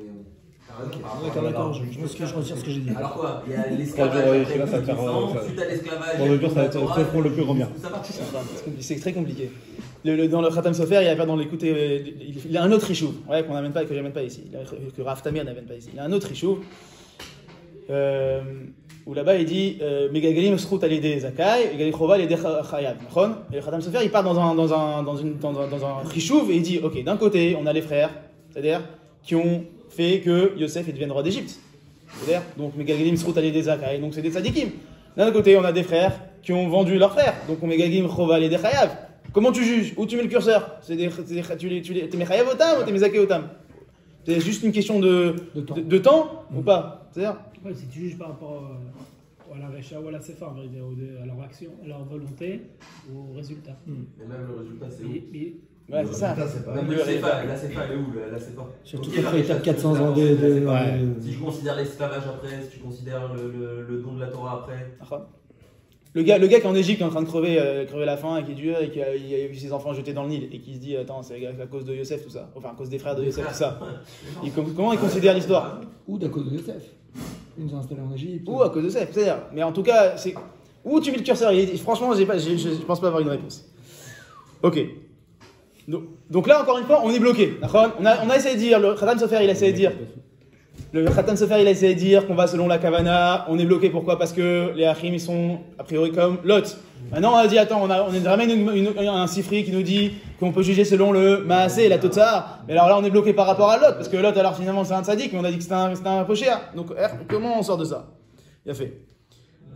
T'as raison par rapport D'accord, à d'accord, je retire ce que j'ai dit. Alors quoi? Il y a Ouais, l'esclavage, ouais, après, là, ça va faire, ça- ensuite t'as l'esclavage. Pour le jour, ça va être la Torah, très pour le plus grand bien. Ça va. c'est très compliqué. Dans le Khatam Sofer, il y a pas dans l'écouter, il a un autre Rishuv, ouais, qu'on n'amène pas et que j'amène pas ici, que Rav Tamir n'amène pas ici. Il a un autre Rishuv, où là-bas il dit Megagalim Srout Alide Zakai, Megalim Chova Alide Chayav. Et le Khatam Sofer, il part dans un Rishuv et il dit ok, d'un côté, on a les frères, c'est-à-dire qui ont fait que Yosef devienne roi d'Égypte. C'est-à-dire, donc Megagalim Srout Alide Zakai, donc c'est des tzadikim. D'un autre côté, on a des frères qui ont vendu leurs frères, donc on Megagalim Chova Alide Chayav. Comment tu juges? Où tu mets le curseur? Tu mets Chayav Otam ou tu mets Zaké Otam? C'est juste une question de temps ou pas? C'est-à-dire, Ouais, si tu juges par rapport à la Recha ou à la Sefa, en vérité, à leur action, à leur volonté, au résultat. Mais même le résultat, c'est où? ouais, c'est ça. Même le CFA, la CFA, elle est où? La CFA. Surtout Ok, après la tape Recha, 400 c'est ans la CFA. Ouais. Si tu considères l'esclavage après, si tu considères le don de la Torah après. Le gars qui est en Égypte, qui est en train de crever la faim et qui est dur et qui a vu ses enfants jetés dans le Nil et qui se dit attends, c'est à cause de Yosef tout ça, enfin à cause des frères de Yosef tout ça. Comment il considère l'histoire? Ou d'à cause de Yosef. Ils nous ont installés en Égypte. Ou à cause de Yosef, c'est-à-dire. Mais en tout cas, c'est où tu mets le curseur? Franchement, je pense pas avoir une réponse. Ok. Donc là, encore une fois, on est bloqué. D'accord? On a essayé de dire, le Khatam Sofer, il a essayé de dire. Le Khatam Sofer, il a essayé de dire qu'on va selon la Kavana. On est bloqué, pourquoi? Parce que les Achim, ils sont a priori comme Lot. Maintenant, on a dit, attends, on ramène un Sifri qui nous dit qu'on peut juger selon le Maasé, la Totsar. Mais alors là, on est bloqué par rapport à Lot, parce que Lot, alors finalement, c'est un tzaddik, mais on a dit que c'était un pochéa. Donc, comment on sort de ça? Il a fait.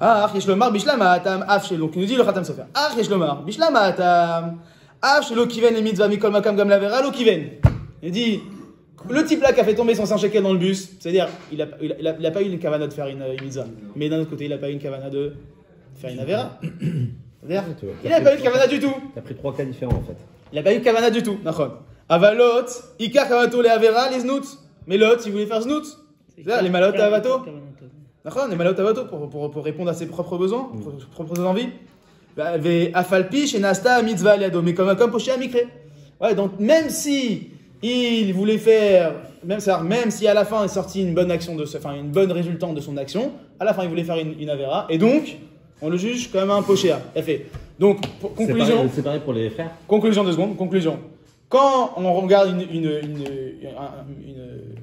Ah, Yeshlomar, Bishlamatam, Afshel. Donc, il nous dit le Khatam Sofer. Ah, Yeshlomar, Bishlamatam, Afshelo Kiven, les mitzvah, Mikol Makam, Gam Lavera, Lo Kiven. Il dit. Le type là qui a fait tomber son 100 shekels dans le bus, c'est-à-dire, il a pas eu une kavana de faire une mitzvah, mais d'un autre côté, il a pas eu une kavana de faire une avera. C'est-à-dire, il n'a pas eu de kavana du tout. T'as pris 3 cas différents en fait. Il n'a pas eu de kavana du tout. D'accord. Avalot, Ika kavato les avera, les znout. Mais l'autre, il voulait faire znout. C'est-à-dire, les malot avato. D'accord, les malot avato pour répondre à ses propres besoins, propres envies. Afalpi, chez Nasta, mitzvah, liado, mais comme poché à mikre. Ouais, donc même si il voulait faire, même si à la fin est sorti une bonne action une bonne résultante de son action, à la fin il voulait faire une avera, et donc on le juge comme un pochéa. Donc conclusion. C'est pareil pour les frères. Conclusion 2 secondes. Conclusion. Quand on regarde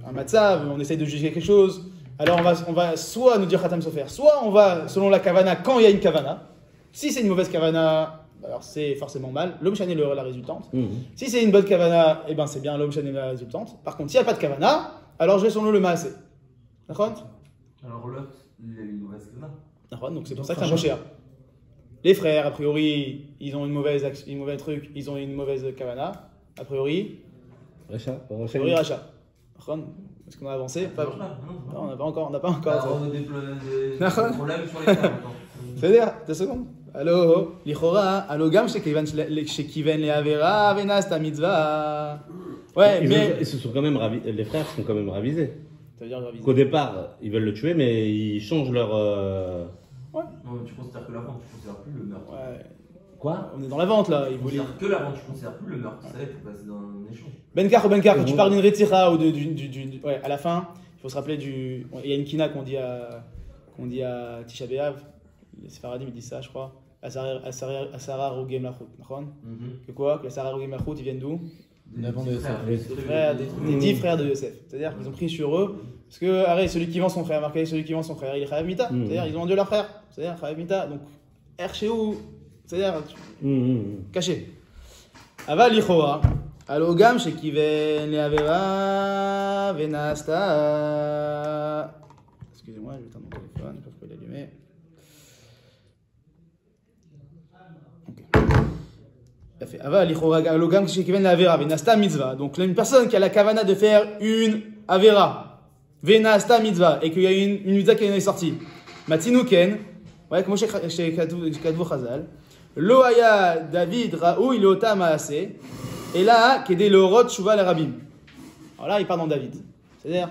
un matzav, on essaye de juger quelque chose, alors on va soit nous dire Khatam Sofer, soit on va selon la kavana quand il y a une kavana. Si c'est une mauvaise kavana, alors c'est forcément mal. L'homme chané la résultante. Si c'est une bonne kavana, eh ben c'est bien l'homme chané la résultante. Par contre, s'il n'y a pas de kavana, alors je vais selon le maasé. D'accord? Alors Lot, il a eu une mauvaise kavana. D'accord, donc c'est pour ça que c'est un pochéa. Les frères, a priori, ils ont une mauvaise truc, ils ont une mauvaise kavana. A priori, Racha. est-ce qu'on a avancé? Pas Non, Non, on n'a pas encore. on a des problèmes sur les termes. C'est-à-dire, 2 secondes. Allo, lichora, allo gam chez Kiven les avera, venas ta mitzvah. Ouais, mais. Ils se sont quand même les frères sont quand même ravisés. Ça veut dire raviser. Qu'au départ, ils veulent le tuer, mais ils changent leur. Ouais. Non, tu considères que la vente, tu considères plus le meurtre. Ouais. Quoi? On est dans la vente là. Tu Il voulait. considères que la vente, tu considères plus le meurtre. Ça y est, t'es passé dans un échange. Benkar ou Benkar, quand tu parles d'une retira ou ouais, à la fin, il faut se rappeler du. Il y a une kina qu'on dit à Tisha B'Av. Les Sfaradim ils disent ça, je crois. Asara Rogem Lachut. Que quoi? Que les Asara Rogem Lachut, ils viennent d'où? Des 10 frères de Yosef. C'est-à-dire qu'ils ont pris sur eux. Parce que, arrête, celui qui vend son frère, marqué celui qui vend son frère, il est Chayav Mita. C'est-à-dire ils ont vendu leur frère. C'est-à-dire Chayav Mita. Donc, Erchéou, c'est-à-dire caché. Aval lichora, alogam shekiven leavera venasta. Excusez-moi, je vais éteindre mon téléphone, je ne peux pas l'allumer. Fait. Aval lichora, alogam shekiven leavera venasta mitzvah. Donc une personne qui a la kavana de faire une avera, venasta mitzvah, et qu'il y a une mitzvah qui est sortie. Matinuken, ouais, comme chez Kadvu Chazal. Lo haya David raoui leota maaseh, et là, kedé leorot shuva l'arabim. Alors là, il parle dans David. C'est-à-dire,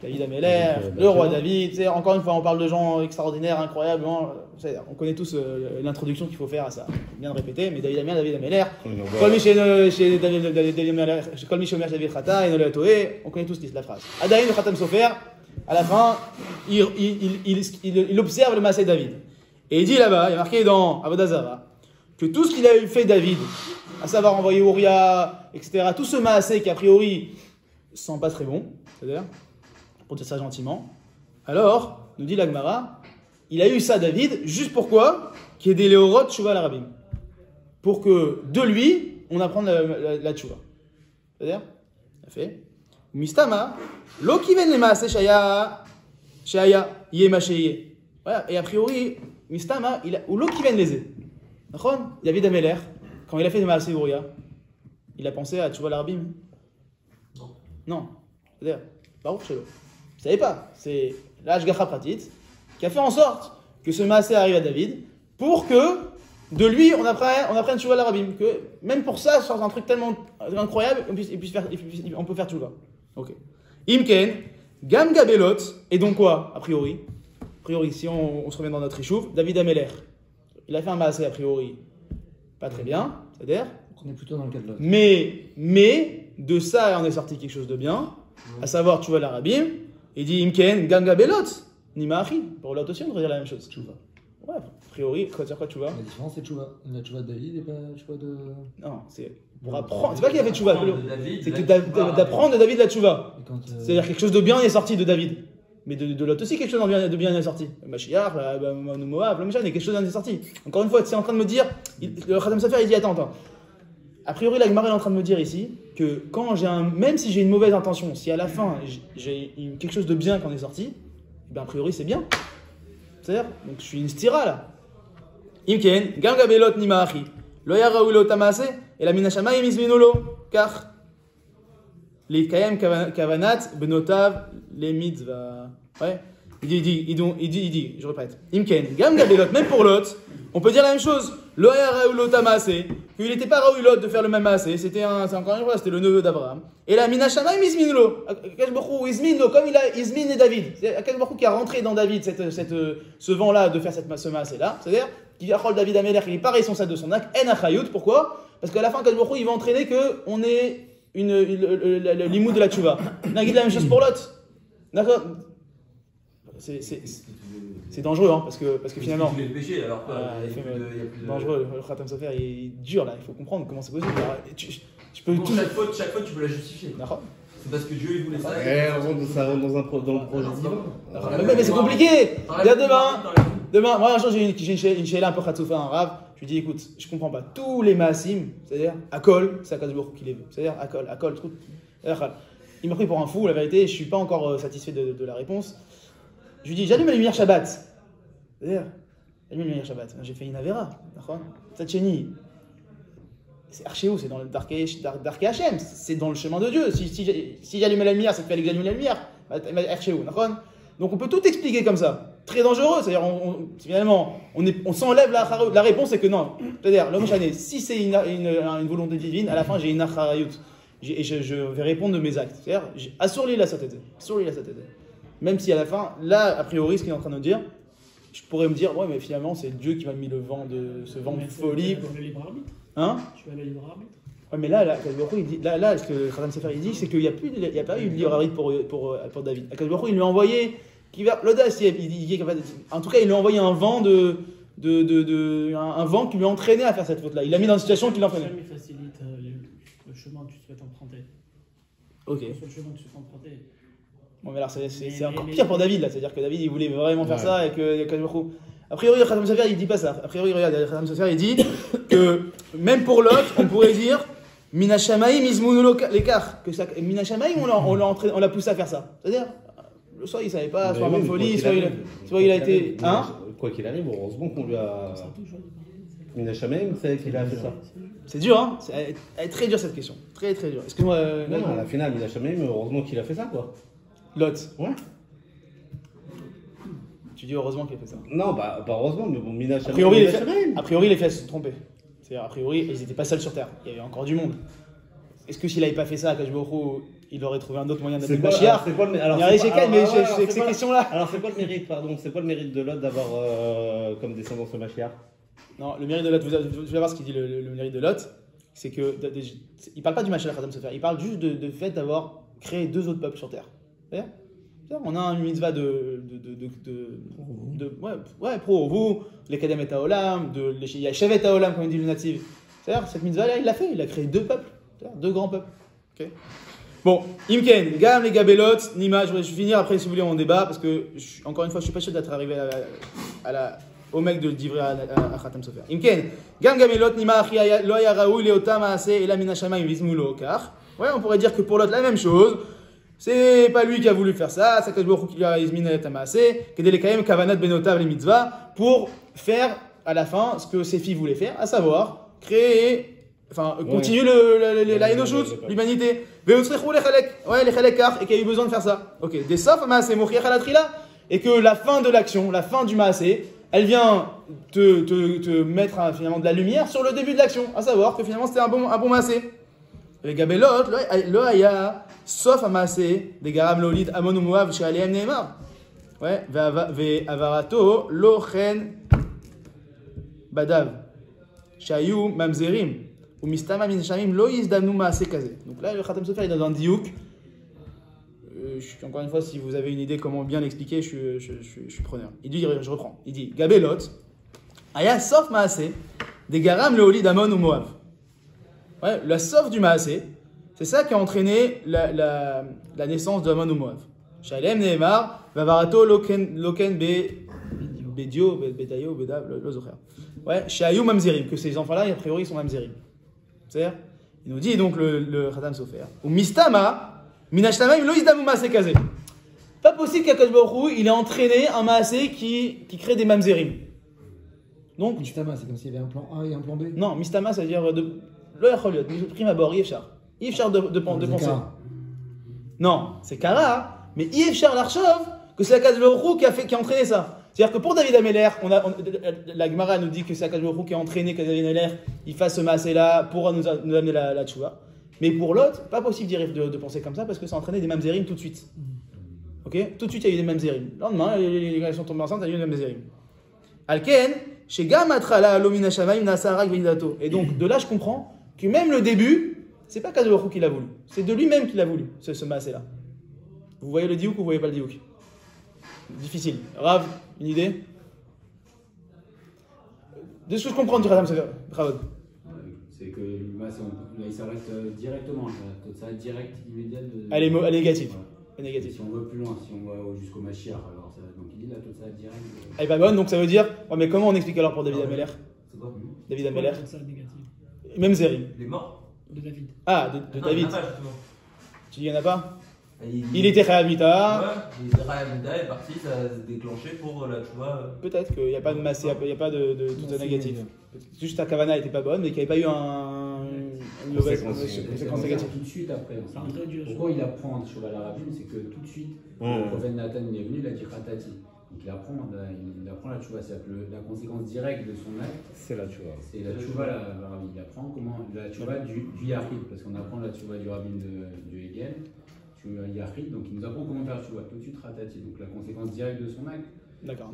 David Améler, le roi David. C'est, encore une fois, on parle de gens extraordinaires, incroyables. On connaît tous l'introduction qu'il faut faire à ça. Bien de répéter, mais David Améler. Kol mi shomer David Chata, et Nolé Toé. On connaît tous la phrase. Adaïn le Khatam Sofer, à la fin, il observe le maaseh David. Et il dit là-bas, il y a marqué dans Avodah Zarah, que tout ce qu'il a fait David, à savoir envoyer Ouria, etc., tout ce maaseh qui a priori sent pas très bon, c'est-à-dire, pour dire ça gentiment, alors, nous dit la Gemara, il a eu ça David, juste pourquoi qu'il y ait des léorot tchouva l'arabim. Pour que de lui, on apprenne la tchouva. C'est-à-dire, il a fait, Mistama, lo kiven le maaseh shaya yema sheye. Voilà, et a priori, Mistama, ou lo kiven leze. David Améler, quand il a fait le maaseh Ouria, il a pensé à tchouva l'arabim. Non. C'est-à-dire, Baruch Shelo. Vous ne savez pas, c'est l'Ashgacha Pratit qui a fait en sorte que ce maaseh arrive à David pour que de lui on apprenne tchouva l'arabim. Que même pour ça, c'est un truc tellement incroyable, on peut faire tchouva. Ok. Imken, Gam Gabelot, et donc quoi, a priori, si on se revient dans notre échouf, David Améler, il a fait un maaseh a priori pas très bien, c'est-à-dire. On est plutôt dans le cas de l'autre. Mais de ça en est sorti quelque chose de bien, à savoir tchouva l'arabim. Il dit Imken, Gam Gabelot, Nimaachi. Pour l'autre aussi, on devrait dire la même chose. Tchouva. Ouais, a priori, quoi dire quoi tchouva? La différence, c'est tchouva. La tchouva de David et pas la tchouva de. Non, c'est pour apprendre. C'est pas qu'il a fait tchouva, c'est que David, d'apprendre de David la tchouva. Et quand, C'est-à-dire quelque chose de bien est sorti de David. Mais de l'autre aussi, quelque chose de bien est sorti. Mashiach, Moab, le Mishal, quelque chose de bien est sorti. Encore une fois, c'est en train de me dire, le Khatam Sofer, il dit attends. A priori, la Gemara est en train de me dire ici que quand même si j'ai une mauvaise intention, si à la fin j'ai quelque chose de bien qui en est sorti, ben a priori c'est bien. C'est-à-dire, donc je suis une stira là. Imken, Gam Gabelot Nimaachi, Lo Yaraou Lo Tamase, et la Minashamayim Izminolo, car les Kayem Kavanat, Benotav, les Mitzvah. Ouais. Il dit, je répète. Imken, Gam Gabelot, même pour l'autre, on peut dire la même chose. Lo Yaraou Lo Tamase, qu'il n'était pas Raoui l'autre de faire le même maaseh, c'était encore une fois, c'était le neveu d'Abraham. Et la Minashamayim Izminolo, Akadosh Baruch Hu Izminlo, comme il a Izmin et David. C'est Akadosh Baruch Hu qui a rentré dans David ce vent-là de faire ce maaseh-là. C'est-à-dire, qui a David Améler, il est pas responsable de son acte, en achayut. Pourquoi? Parce qu'à la fin, Akadosh Baruch Hu, il va entraîner qu'on ait le limoud de la tchouva. Il a dit la même chose pour l'autre. D'accord? C'est dangereux, hein, parce que finalement. Tu fais le péché, alors quoi, dangereux, le Khatam Sofer il est dur là, il faut comprendre comment c'est possible. Alors, tu peux Bon, tout. chaque faute, tu peux la justifier. D'accord. C'est parce que Dieu il voulait ça. Ça rentre dans le projet divin. Mais c'est compliqué. Regarde demain, moi un jour j'ai une sheila un peu Khatoufa, un rave. Je lui dis écoute, je comprends pas tous les maasim, c'est-à-dire Akol, c'est Akadosh Baruch Hu qui les veut. C'est-à-dire Akol, tout. Il m'a pris pour un fou, la vérité, je suis pas encore satisfait de la réponse. Je lui dis j'allume la lumière Shabbat. C'est-à-dire, j'allume la lumière Shabbat. J'ai fait une avera, d'accord? Tzatcheni. C'est Archéou, c'est dans le Darkei Hashem, c'est dans le chemin de Dieu. Si j'allume la lumière, c'est qu'il fallait que j'allume la lumière. Archéou, d'accord? Donc on peut tout expliquer comme ça. Très dangereux, c'est-à-dire finalement, on s'enlève la réponse, c'est que non. C'est-à-dire, l'homme chané, si c'est une volonté divine, à la fin j'ai une acharayut. Et je vais répondre de mes actes. C'est-à-dire, assure-lui la satete. Même si à la fin, là, a priori, ce qu'il est en train de dire, je pourrais me dire, ouais, mais finalement, c'est Dieu qui m'a mis ce vent de folie. Tu vas le libre arbitre. Hein? Tu vas le libre arbitre. Ouais, mais là, ce que Khatam Sofer il dit, c'est qu'il n'y a pas eu de libre arbitre pour David. Akadosh Baruch Hu, il lui a envoyé, l'audace, en tout cas, il lui a envoyé un vent un vent qui lui a entraîné à faire cette faute-là. Il l'a mis dans une situation qui l'entraînait. Il facilite le chemin que tu souhaites emprunter. Ok. Le chemin que tu souhaites emprunter. Bon, mais alors c'est encore pire pour David, là. C'est-à-dire que David, il voulait vraiment faire ça et que Akadosh Baruch Hu, A priori, le Khatam Sofer, il dit pas ça. A priori, regarde, le Khatam Sofer, il dit que même pour l'autre, on pourrait dire Mina Shamaim izmunu l'écart. Que Mina Shamaim, on l'a poussé à faire ça. C'est-à-dire, soit il savait pas, soit en folie, soit il a été. Hein? Quoi qu'il arrive, heureusement qu'on lui a. Mina Shamaim, c'est qu'il a fait ça. C'est dur, hein? Elle est très dure cette question. Très très dure. Excuse-moi. Non, à la finale, Mina Shamaim, heureusement qu'il a fait ça, quoi. Lot. Ouais. Tu dis heureusement qu'il a fait ça. Non, bah heureusement, mais bon, Mina Shamaim. A priori, les faits se sont trompés. C'est-à-dire, a priori, ils n'étaient pas seuls sur Terre. Il y avait encore du monde. Est-ce que s'il n'avait pas fait ça, Akash Baruch il aurait trouvé un autre moyen d'amener Mashiach? C'est quoi le mérite ces questions-là. Alors, c'est quoi le mérite, pardon? C'est quoi le mérite de Lot d'avoir comme descendance le Mashiach? Non, le mérite de Lot, vous allez voir ce qu'il dit, le mérite de Lot, c'est que. Il parle pas du Mashiach Khatam Sofer, il parle juste de fait d'avoir créé deux autres peuples sur Terre. C'est-à-dire, on a une mitzvah pour vous, les Kadem et Haolam, il y a Shevet Haolam, comme dit le natif. C'est-à-dire, cette mitzvah-là, il l'a fait, il a créé deux peuples, deux grands peuples. Okay. Bon, Imken, Gam, les Gabelot, Nima, je vais finir après si vous voulez on débat, parce que, encore une fois, je suis pas sûr d'être arrivé au mec de livrer à Khatam Sofer. Imken, Gam, Gabelot, Nima, Lo Yaraou, Leotam, Ase, Ela Minashama, Vizmulo, Kar. Ouais, on pourrait dire que pour l'autre, la même chose. C'est pas lui qui a voulu faire ça, c'est Akash Baruch Hu qui a izminé Tamasé, Kedelekayem Kavanat Benotav les mitzvah, pour faire à la fin ce que ses filles voulaient faire, à savoir créer, continuer la Enoshut, l'humanité. Veotzrechou les Chalekar, et qu'il y a eu besoin de faire ça. Ok, des Sof Maasé Mochiach Alatrila, et que la fin de l'action, la fin du Maasé, elle vient te mettre finalement de la lumière sur le début de l'action, à savoir que finalement c'était un bon Maasé. Les Gabelot, lo haya sauf Amassé, des Garam Lolid, Amon ou Moav, chez Aliam Neymar. Ouais, Avarato, Lochen Badav, Shayou Mamzerim, ou Mistama Minshamim, Loïs Damnou Maasé Kazé. Donc là, le Khatam Sofer, il est dans un diouk. Encore une fois, si vous avez une idée comment bien l'expliquer, je suis preneur. Il dit, je reprends. Il dit Gabelot, haya sauf Maasé, des Garam Lolid, Amon ou Moav. Ouais, la sauve du Maasé, c'est ça qui a entraîné la naissance de Amon ou Moav. Shalem Nehemar, Vavarato Loken Bedio, Betayo, Bedav, Lozocher. Ouais, Shayou Mamzerim, que ces enfants-là, a priori, sont Mamzerim. C'est-à-dire, il nous dit donc le Khatam Sofer, ou Mistama, Minashtama, Loïs Damou Maasé Kazé. Pas possible qu'Akash Baruch Hu, il ait entraîné un Maasé qui crée des Mamzerim. Donc, Mistama, c'est comme s'il y avait un plan A et un plan B. Non, Mistama, ça veut dire prime abord, Yefchar de penser. Non, c'est Kara, mais Yefchar l'Archov, que c'est Akash Baruch Hu qui a entraîné ça. C'est-à-dire que pour David Ameller, la Gemara nous dit que c'est Akash Baruch Hu qui a entraîné que David Ameller il fasse ce maasé-là pour nous amener la tchouva. Mais pour l'autre, pas possible de penser comme ça parce que ça a entraîné des mamzerim tout de suite. Ok? Tout de suite, il y a eu des mamzerim. Le lendemain, les gens sont tombés enceintes, il y a eu des mamzerim. Alken, chez Gamatrala, Lomina Shamaim, Nasarak, Veidato. Et donc, de là, je comprends que même le début, c'est pas Akash Baruch Hu qui l'a voulu. C'est de lui-même qu'il l'a voulu, ce maasé-là. Vous voyez le diouk ou vous voyez pas le diouk? Difficile. Rav, une idée? De ce que je comprends du Khatam Sofer, Ravod. C'est que il s'arrête directement. Ça va direct, immédiat. Elle est négative. Voilà. Elle est négative. Si on va plus loin, si on va jusqu'au Mashiach, alors donc il dit là, tout ça direct. Elle est pas bonne, donc ça veut dire. Ouais, mais comment on explique alors pour David Ameller? C'est quoi? David Ameller. Ça négatif. Même Zérim. Il est mort? De David. Ah, de Non, David. il y en a pas, justement. Tu dis il n'y en a pas? Il Il était Khayamitah. Ouais, il était Rayamida est parti, ça s'est déclenché pour la tchouva. Peut-être qu'il n'y a pas de masse, il n'y a pas de tout négatif. Juste ta Kavana n'était pas bonne, mais qu'il n'y avait pas eu une mauvaise conséquence négative. Tout de suite après. Ça rentrait du Pourquoi il apprend sur la Rabine, c'est que tout de suite, le prophète Nathan il est venu, il a dit Khatati. Donc il apprend la tchouva, c'est la conséquence directe de son acte. C'est la tchouva. C'est la tchouva, la Rabine. Il apprend comment la tchouva du Yahid, parce qu'on apprend la tchouva du Rabine du Hegel. Yahid, donc il nous apprend comment faire la tchouva tout de suite Khatati, donc la conséquence directe de son acte. D'accord.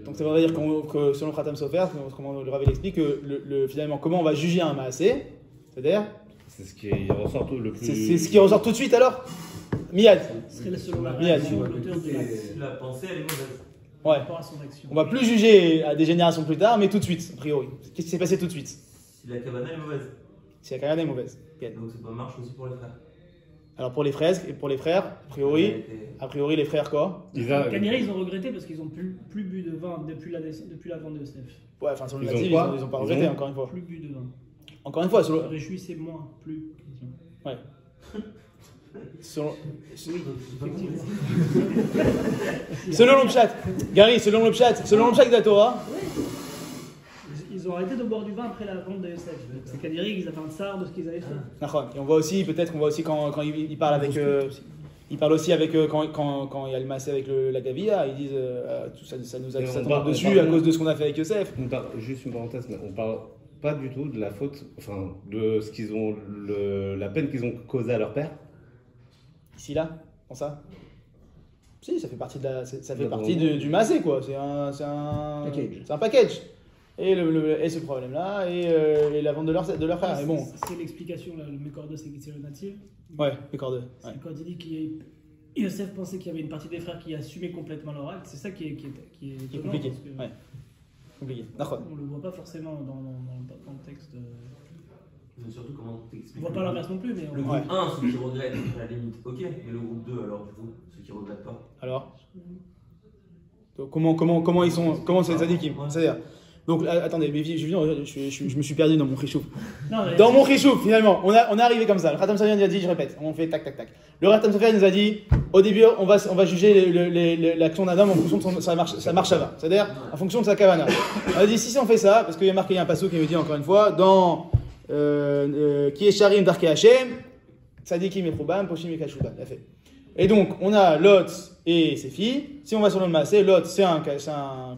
Donc ça veut dire que selon Khatam Sofer, comment le Rav l'explique, que finalement comment on va juger un maasé, c'est-à-dire c'est ce qui ressort le plus. C'est ce qui ressort tout de suite alors. Miyad. Ce serait selon la Miyad. réaction de l'auteur de l'acte. La pensée, elle est mauvaise. Ouais. Par rapport à son action. On va plus juger à des générations plus tard, mais tout de suite, a priori. Qu'est-ce qui s'est passé tout de suite? Si la cabane est mauvaise. Si la carrière est mauvaise. Donc ça marche aussi pour les frères. Alors pour les fraises et pour les frères, a priori les frères quoi? Kaniré, ils ont regretté parce qu'ils n'ont plus bu de vin depuis la vente de Yosef. Ouais, enfin sur le Ils ont natif, quoi ils ont pas Ils regretté ont encore une fois. Plus bu de vin. Encore une fois, Se réjouissez moins, plus. ouais. Selon... Oui, effectivement. selon le chat, Gary, selon le chat de la Torah. Ils ont arrêté de boire du vin après la vente de Yosef. C'est Kaniré, ils avaient un tsar de ce qu'ils avaient fait. Et on voit aussi, peut-être qu'on voit aussi quand il parle avec. Il parle aussi avec quand il y a le massé avec la Gavia, ils disent tout ça nous a ça tombe dessus à cause de ce qu'on a fait avec Yosef. Juste une parenthèse, mais on parle pas du tout de la faute, enfin de ce qu'ils ont, la peine qu'ils ont causée à leur père. Ici là, pour ça. Si, ça fait partie du massé quoi. C'est un package. Et ce problème-là, et la vente de leur frère. Et bon. C'est l'explication, là, le Mécordeux, c'est le natif. Ouais, Mécordeux. Ouais. Quand il dit Yosef pensait qu'il y avait une partie des frères qui assumait complètement leur acte, c'est ça qui est compliqué. Parce que ouais. Compliqué. on le voit pas forcément dans le texte. Mais surtout, comment On t'expliques? voit pas l'inverse non plus, mais Le groupe 1, ceux qui regrettent, à la limite, ok. Mais le groupe 2, alors, du coup, ceux qui regrettent pas. Alors donc, comment ils sont. Comment c'est les tzadikim? C'est-à-dire. Donc attendez, mais je me suis perdu dans mon chichouf. Dans mon chichouf, finalement, on est arrivé comme ça. Le Khatam Sofer nous a dit, je répète, on fait tac tac tac. Le Khatam Sofer nous a dit, au début, on va juger l'action d'un homme en fonction de sa marche à va. C'est-à-dire en fonction de sa kavana. On a dit, si on fait ça, parce qu'il y a marqué un passage qui me dit encore une fois, dans qui est Sharim Darke Hashem, Tzadikim et Proubam, Poshim et Kashuban. Et donc, on a Lot et ses filles. Si on va sur le Maasé, Lot c'est un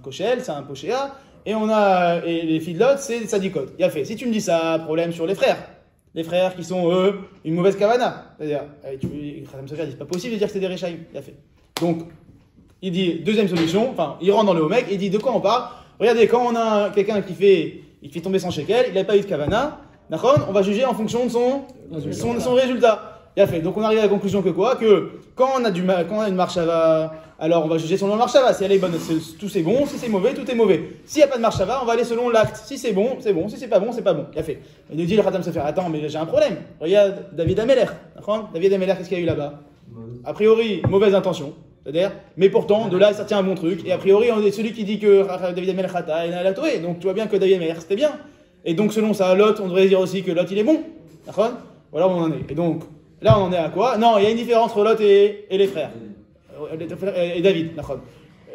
koshel, c'est un poshéa. Et les filles de Lot, c'est des tzadikot. Il a fait. Si tu me dis ça, problème sur les frères. Les frères qui sont, eux, une mauvaise kavana. C'est-à-dire, Khatam Sofer dit, c'est pas possible de dire que c'est des Rechaïm. Il a fait. Donc, il dit, deuxième solution, enfin, il rentre dans le Homek, il dit, de quoi on parle? Regardez, quand on a quelqu'un qui fait tomber son shekel, il n'a pas eu de kavana, d'accord? On va juger en fonction de son résultat. Il a fait. Donc, on arrive à la conclusion que quoi? Que quand on a une marche à va, alors on va juger selon la marche à va. Si elle est bonne, tout c'est bon. Si c'est mauvais, tout est mauvais. S'il n'y a pas de marche à va, on va aller selon l'acte. Si c'est bon, c'est bon. Si c'est pas bon, c'est pas bon. Il a fait. Il nous dit le Khatam Sofer, attends, mais j'ai un problème. Regarde David Ameler. David Ameler, qu'est-ce qu'il y a eu là-bas? A priori, mauvaise intention. C'est-à-dire, mais pourtant, de là, ça tient un bon truc. Et a priori, on est celui qui dit que David Ameler Khata et la Toé. Donc tu vois bien que David Ameler, c'était bien. Et donc, selon ça, Lot, on devrait dire aussi que Lot, il est bon. D'accord? Voilà où on en est. Et donc, là, on en est à quoi? Non, il y a une différence entre Lot et les frères. Et David, d'accord.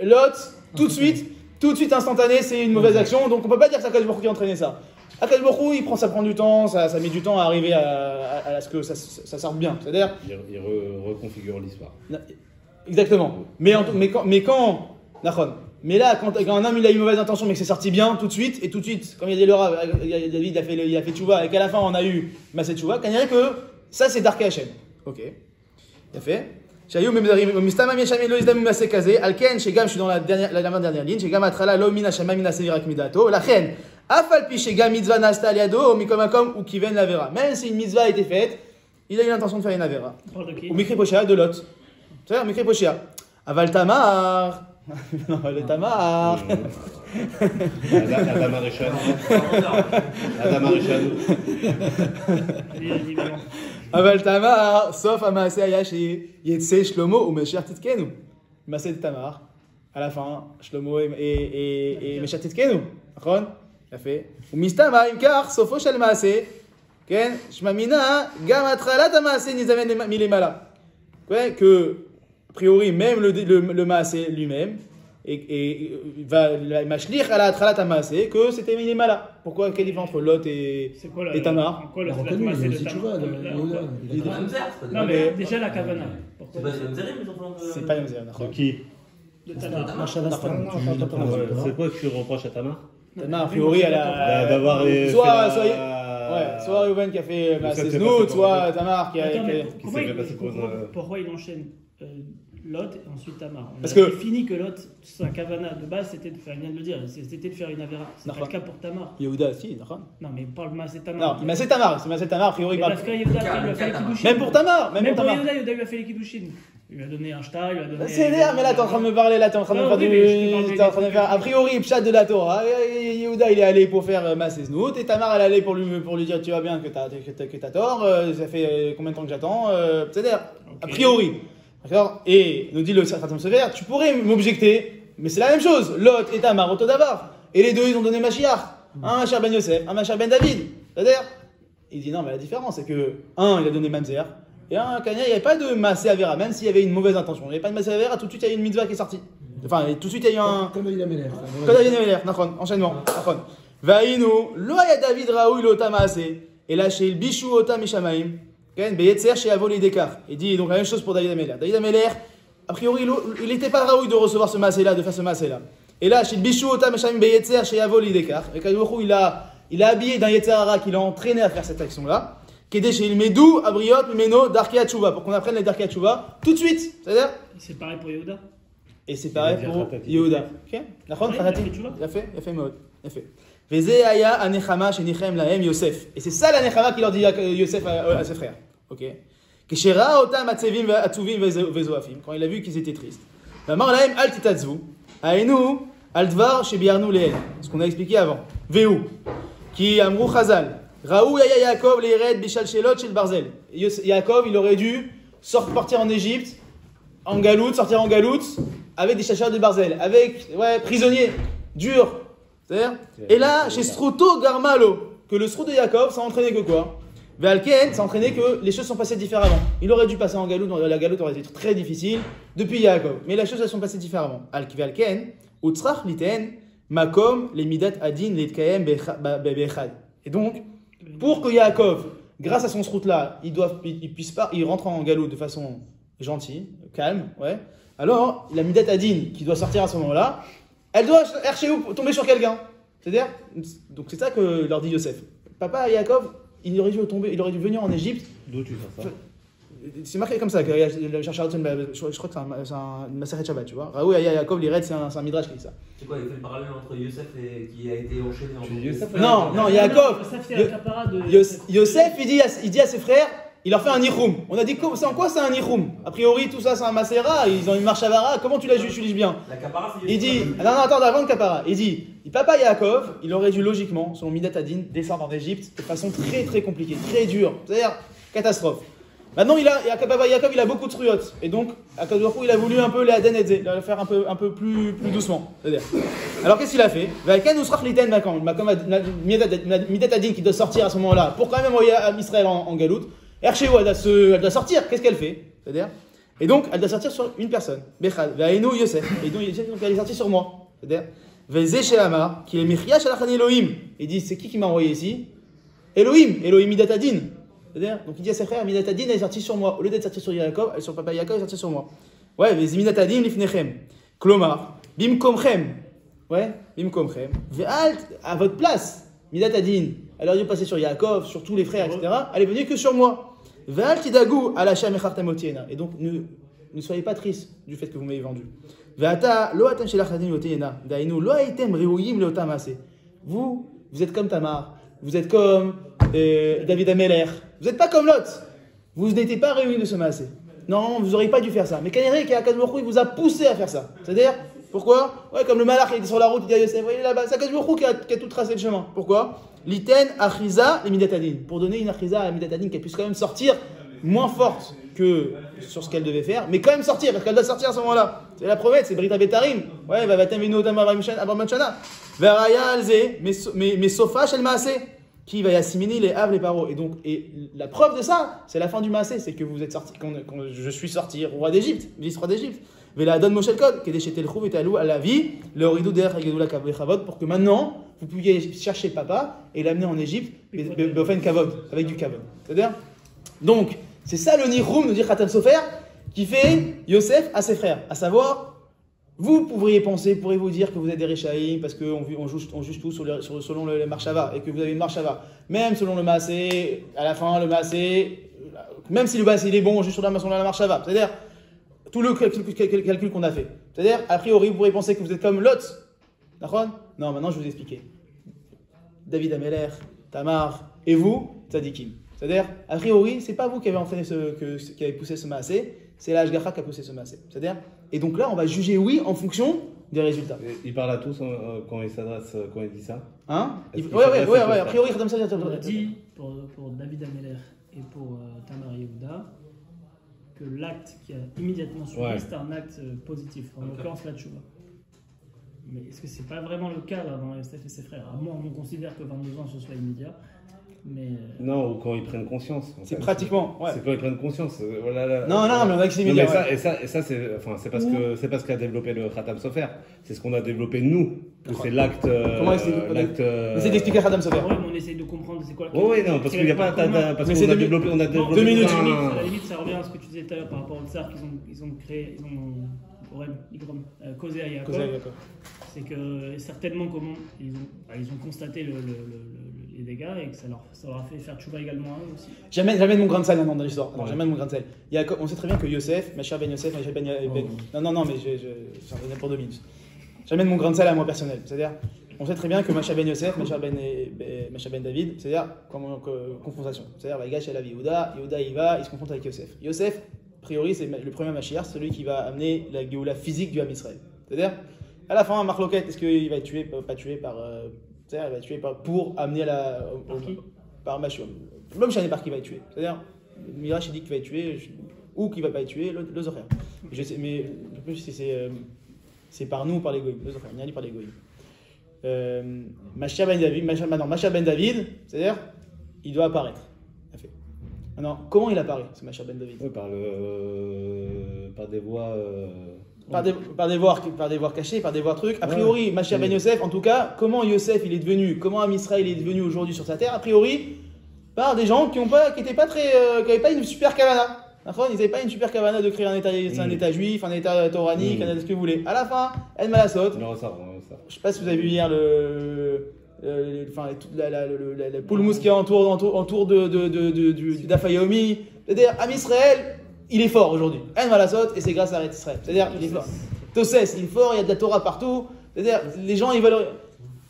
Lot, tout de suite instantané, c'est une mauvaise action. Donc, on peut pas dire que c'est Akadosh Baruch Hu qui a entraîné ça. Akadosh Baruch Hu, ça prend du temps, ça met du temps à arriver à ce que ça sorte bien. C'est-à-dire. Il reconfigure l'histoire. Exactement. Mais quand. D'accord. Mais là, quand un homme il a une mauvaise intention mais que c'est sorti bien tout de suite, comme il y a des Laura, David il a fait tchouva et qu'à la fin on a eu Massé tchouva, qu'on dirait que ça c'est Darke Hashem. Ok. Il a fait. Shayu Mistama Mieshami Lo Izdam Massé Kazé, Alken, Shegam, je suis dans la dernière ligne, Shegam Atrala Lo Mina Shama Mina Sevirak Midato, la Chen, Afal Pi Shegam Mitzvah Nasta Aliado, Mikomakom ou Kiven Lavera. Même si une mitzvah a été faite, il a eu l'intention de faire une Avera. Ou Mikri Poshia de Lot. C'est-à-dire Mikri Poshia. Aval Tamar. Non, le Tamar. Adam Arishad. Aval Tamar, sauf à Maasé Ayashi, Yetse Shlomo ou Mesher Titkenu. Maasé de Tamar, à la fin, Shlomo et Mesher Titkenu. D'accord? Il a fait. Ou Mistama, Imkar, Sofo Shel Maasé, Ken, Shmamina, Gam Atralat Maasé Nizamen Milemala. Que. A priori, même le Maasé lui-même, et va machlir à la Atralat Maasé, que c'était Minemala. Pourquoi? Quelle différence entre Lot et Tamar? Il a reconnu, il a aussi tchouva. Non, mais déjà la Kavana. C'est pas les Mamzerim, les enfants de. C'est pas les Mamzerim, d'accord. De qui? De Tamar. C'est quoi que tu reproches à Tamar? Tamar, a priori, elle a. D'avoir soit Reuven qui a fait Maasé Znout, soit Tamar qui a. Pourquoi il enchaîne Lot et ensuite Tamar? Parce que fini que Lot, sa kavana de base, c'était de faire, il vient de le dire, c'était de faire une Avera. C'est pas le cas pour Tamar. Yehuda, si, d'accord. Non, mais parle de Maasé Tamar. Non, Maasé Tamar, c'est Maasé Tamar, a priori. Parce que Yehuda, il a fait les Kiddushin. Même pour Tamar, même pour Yehuda, il a fait les Kiddushin. Il lui a donné un shtar, il lui a donné. C'est l'air, mais là t'es en train de me parler, là t'es en train de me faire oui, mais je te parle t'es en train de des- faire a priori pshat de la Torah. Yehuda il est allé pour faire Maaseh Znout et Tamar elle est allée pour lui dire tu vas bien que t'as tort, ça fait combien de temps que j'attends, c'est-à-dire a priori. D'accord. Et nous dit le Khatam Sofer, tu pourrais m'objecter, mais c'est la même chose. Lot et Tamar au Todavar. Et les deux ils ont donné Mashiach. Un Mashiach ben Yosef, un Mashiach ben David. C'est-à-dire, il dit non mais la différence c'est que un il a donné Mamzer. Et un Kanya, il n'y avait pas de Maaseh Avera, même s'il y avait une mauvaise intention. Il n'y avait pas de Maaseh Avera, tout de suite il y a eu une mitzvah qui est sortie. Enfin, tout de suite il y a eu un. Comme David Ameller. Comme David Ameller, Nachon, enchaînement. Nachon. Vaïnu, lo ya David Raoui l'ota Maaseh. Et là, chez le Bichou ota Mishamaim. Ken, Beyetzer chez Avoli Dekar. Il dit donc la même chose pour David Ameller. David Ameller, a priori, il n'était pas Raoui de recevoir ce Maaseh-là, de faire ce Maaseh-là. Et là, chez le Bichou ota Mishamaim Beyetzer chez Avoli Dekar. Et Kadourou, il a habillé d'un Yetzer Hara qui l'a entraîné à faire cette action-là. Kédé chez il Medou, Abriot, Meno, Darkei Tchouva, pour qu'on apprenne les Darkei Tchouva tout de suite. C'est-à-dire. C'est pareil pour Yehuda. Et c'est pareil Il va pour dire Khatati. Yehuda. Ok. D'accord, Ouais, Khatati. il a fait tchouva. Il a fait Maud. Il a fait. Vezé aya anechama shenichem lahem Yosef. Et c'est ça l'anechama qu'il leur dit à Yosef à ses frères. Ok. Keshera otam atzevim atzuvim vezoafim. Quand il a vu qu'ils étaient tristes. Vamar lahem al titatzvu. Aenu al dvar shebiarnu leel. Ce qu'on a expliqué avant. Veu. Qui amrou chazal. Raou yaya Yaakov leired bishal shelot shel barzel. Yaakov, il aurait dû partir en Égypte, sortir en galoute, avec des chachas de barzel, avec, prisonniers, durs. C'est-à-dire. Et là, chez Struto Garmalo, que le Strut de Yaakov, ça entraînait que quoi? Ve'alken, ça entraînait que les choses sont passées différemment. Il aurait dû passer en galoute, la galoute aurait été très difficile depuis Yaakov. Mais les choses, elles sont passées différemment. Ve'alken, utzrach liten, makom, les midat adin, les tkayem bechad. Et donc, pour que Yaakov, grâce à son Strut-là, il rentre en galoute de façon gentille, calme, ouais. Alors, la midat adin, qui doit sortir à ce moment-là, elle doit tomber sur quelqu'un. C'est-à-dire, donc c'est ça que leur dit Yosef. Papa Yaakov, il aurait dû venir en Égypte. D'où tu fais ça? C'est marqué comme ça, que le chercheur, je crois que c'est un Maseret Shabbat, tu vois. Raoult Yaakov, l'Ired, c'est un midrash qui dit ça. C'est quoi, il fait le parallèle entre Yosef et qui a été enchaîné en Tu dis Yosef? Non, Yaakov. Ça fait un capara de. Yosef, il dit à ses frères, il leur fait un nichum. On a dit, c'est en quoi c'est un nichum? A priori, tout ça, c'est un Masera, ils ont une marche avara. Comment tu l'utilises bien? La capara, c'est Il dit, non, attends, avant le capara. Il dit, papa Yaakov, il aurait dû logiquement, selon Midat Adin, descendre en Égypte de façon très très compliquée, très dure. C'est-à-dire, catastrophe. Maintenant, Yaakov, il a beaucoup de truotes. Et donc, Akadosh il a voulu un peu les Aden et le faire un peu plus doucement. C'est-à-dire. Alors, qu'est-ce qu'il a fait? Midat Adin qui doit sortir à ce moment-là pour quand même envoyer Israël en galoute. Erchéou, elle doit sortir. Qu'est-ce qu'elle fait? C'est-à-dire. Et donc, elle doit sortir sur une personne. Bechad. Ve'ainu Yosef. Et donc, elle est sortie sur moi. C'est-à-dire. Ve'zeh she'amar, qui est Mechia shalachan Elohim. Il dit, c'est qui m'a envoyé ici? Elohim Midat Adin. C'est-à-dire, donc il dit à ses frères, Midat Adin, elle est sortie sur moi. Au lieu d'être sortie sur Yaakov, elle est sur papa Yaakov, elle est sortie sur moi. Ouais, mais Midat Adin lifnechem. Klomar, bimkomchem. Ouais, bimkomchem. Ve'alt, à votre place. Midat Adin, elle aurait dû passer sur Yaakov, sur tous les frères, etc. Elle est venue que sur moi. Ve'alt tidagou ala shamechartem otiena. Et donc, ne soyez pas tristes du fait que vous m'avez vendu. Ve'ata lo atem shelachadin otiena. Dainu lo aitem reouyim leotam aseh. Vous êtes comme Tamar. Vous êtes comme David Ameller. Vous n'êtes pas comme Lot. Vous n'étiez pas réunis de ce maasé. Non, vous n'auriez pas dû faire ça. Mais Kanere, Akadosh Baruch Hu, il vous a poussé à faire ça. C'est-à-dire, pourquoi? Ouais, comme le malach, il était sur la route, il dit à Yosef, voyez là-bas, c'est Akadosh Baruch Hu qui a tout tracé le chemin. Pourquoi? Liten achiza et midat adin. Pour donner une achiza à midat adin qu'elle puisse quand même sortir moins forte que sur ce qu'elle devait faire, mais quand même sortir, parce qu'elle doit sortir à ce moment-là. C'est la promesse, c'est Brita Betarim. Ouais, va t'amener au Tamar Abramachana. Veraya alze, mais sofa shel maasé. Qui va y assimiler les havres, les paros. Et la preuve de ça, c'est la fin du maasé, c'est que vous êtes sorti, quand je suis sorti roi d'Égypte, vice-roi d'Égypte. Vela don Moshe Kod, qui est déchété le chouv et talou à la vie, le ridou derrière Gedoula Kavod, pour que maintenant, vous puissiez chercher papa et l'amener en Égypte, Beofen Kavod, avec du Kavod. C'est-à-dire? Donc, c'est ça le nichum, nous dit Khatam Sofer, qui fait Yosef à ses frères, à savoir, vous pourriez vous dire que vous êtes des Réchaïm parce qu'on juge tout selon le Marshava et que vous avez une Marshava. Même selon le Maasé, à la fin, le Maasé, même si le Maasé il est bon, on juge sur la Marshava. C'est-à-dire, tout le calcul qu'on a fait. C'est-à-dire, a priori, vous pourriez penser que vous êtes comme Lot. D'accord? Non, maintenant je vais vous expliquer. David Ameller, Tamar et vous, Tzadikim. C'est-à-dire, a priori, c'est pas vous qui avez entraîné qui avez poussé ce Maasé, c'est la Hashgacha qui a poussé ce massé. C'est-à-dire, et donc là, on va juger oui en fonction des résultats. Il parle à tous quand il s'adresse, quand il dit ça. Hein? Est-ce qu'il Ouais, s'adresse aux a frères priori, Khatam Sofer, On a dit pour David Ameller et pour Tamar Yehuda que l'acte qui a immédiatement suivi, Ouais. c'était un acte positif, en l'occurrence la tchouva. Mais est-ce que c'est pas vraiment le cas là, dans Yosef et ses frères? À moins on considère que 22 ans ce soit immédiat. Mais Non, ou quand ils prennent conscience. en C'est fait. pratiquement, ouais. C'est quand ils prennent conscience. Voilà, là. Non, mais on a que c'est Non, immédiat. mais ouais. ça, c'est parce qu'a développé le Khatam Sofer. C'est ce qu'on a développé nous. C'est l'acte. Comment Essayez d'expliquer à Khatam Sofer. ouais, mais on essaye de comprendre c'est quoi. Oui, non, parce qu'il n'y a pas. Parce Mais qu'on c'est a deux développé. On a Non, développé. 2 minutes. à la limite, ça revient à ce que tu disais tout à l'heure par rapport au tsar qu'ils ont créé, causé à Yaakov. C'est que certainement comment ils ont constaté les dégâts et que ça leur a fait faire tchouba également à eux aussi. J'amène mon grain de sel maintenant dans l'histoire. Alors, j'amène mon grain de sel. On sait très bien que Yosef, Machar Ben Yosef, Machar Ben. Non, mais j'en reviens pour 2 minutes. J'amène mon grain de sel à moi personnel. C'est-à-dire, on sait très bien que Machar Ben Yosef, Machar Ben David, c'est-à-dire confrontation. C'est-à-dire, Vaigash el Yehuda, Yehuda il se confronte avec Yosef. Yosef, a priori, c'est le premier Mashiach, celui qui va amener la Géoula physique du Ham Israël. C'est-à-dire, à la fin, Marc Loquet, est-ce qu'il va être tué, pas tué par. C'est-à-dire, il va être tué pour amener à la. Par qui? Par Mashiach. L'homme chané par qui va être tué. C'est-à-dire, le Mirage il dit qu'il va être tué, ou qu'il va pas être tué, le Zohar. Je sais, mais en plus, c'est par nous ou par les goïms. Le Zohar, il n'y a ni par les goïms. Mashiach Ben David, c'est-à-dire, il doit apparaître. Maintenant, comment il apparaît, ce Mashiach Ben David? Oui, par des voies. Par des voies cachées, par des voies trucs. A priori, Mashiach Ben Yosef, en tout cas, comment Yosef il est devenu, comment Am Israël est devenu aujourd'hui sur sa terre, a priori, par des gens qui n'avaient pas une super kavana. Ils n'avaient pas une super kavana de créer un état juif, un état toranique, un état ce que vous voulez. À la fin, El Malasot. Je ne sais pas si vous avez vu hier la poulmousse qui est autour du Dafayomi. C'est-à-dire, Am Israël, il est fort aujourd'hui. El Malasot, et c'est grâce à Eretz Israël. C'est-à-dire, il est fort. Tosses, il est fort, il y a de la Torah partout. C'est-à-dire, les gens, ils veulent.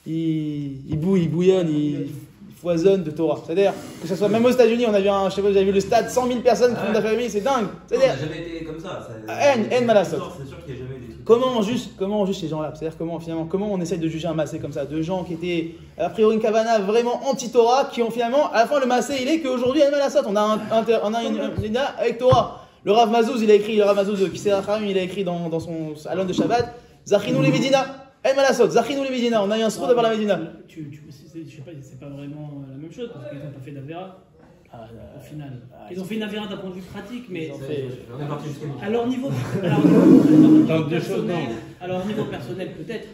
Ils bouillonnent, ils foisonnent de Torah. C'est-à-dire, que ce soit même aux États-Unis, on a vu je sais pas, vous avez vu le stade, 100 000 personnes qui font de la famille, c'est dingue. C'est-à-dire, Ça n'a jamais été comme ça. En Malasot. C'est sûr qu'il n'y a jamais eu des trucs. Comment on juge ces gens-là? C'est-à-dire, comment on essaye de juger un massé comme ça? De gens qui étaient, a priori, une kavana vraiment anti-Torah, qui ont finalement, à la fin, le massé, il est qu'aujourd'hui, En Malasot, on a une avec Torah. Le Rav Mazouz, il a écrit dans son Alon de Shabbat, Zachinou les Médina. El Malasot, Zachinou les Médina. On a eu un sroud d'avoir la Médina. Je sais pas, c'est pas vraiment la même chose parce qu'ils n'ont pas fait d'Avera au final. Ils ont fait une Avera d'un point de vue pratique, mais On est parti jusqu'à midi. à leur niveau personnel peut-être,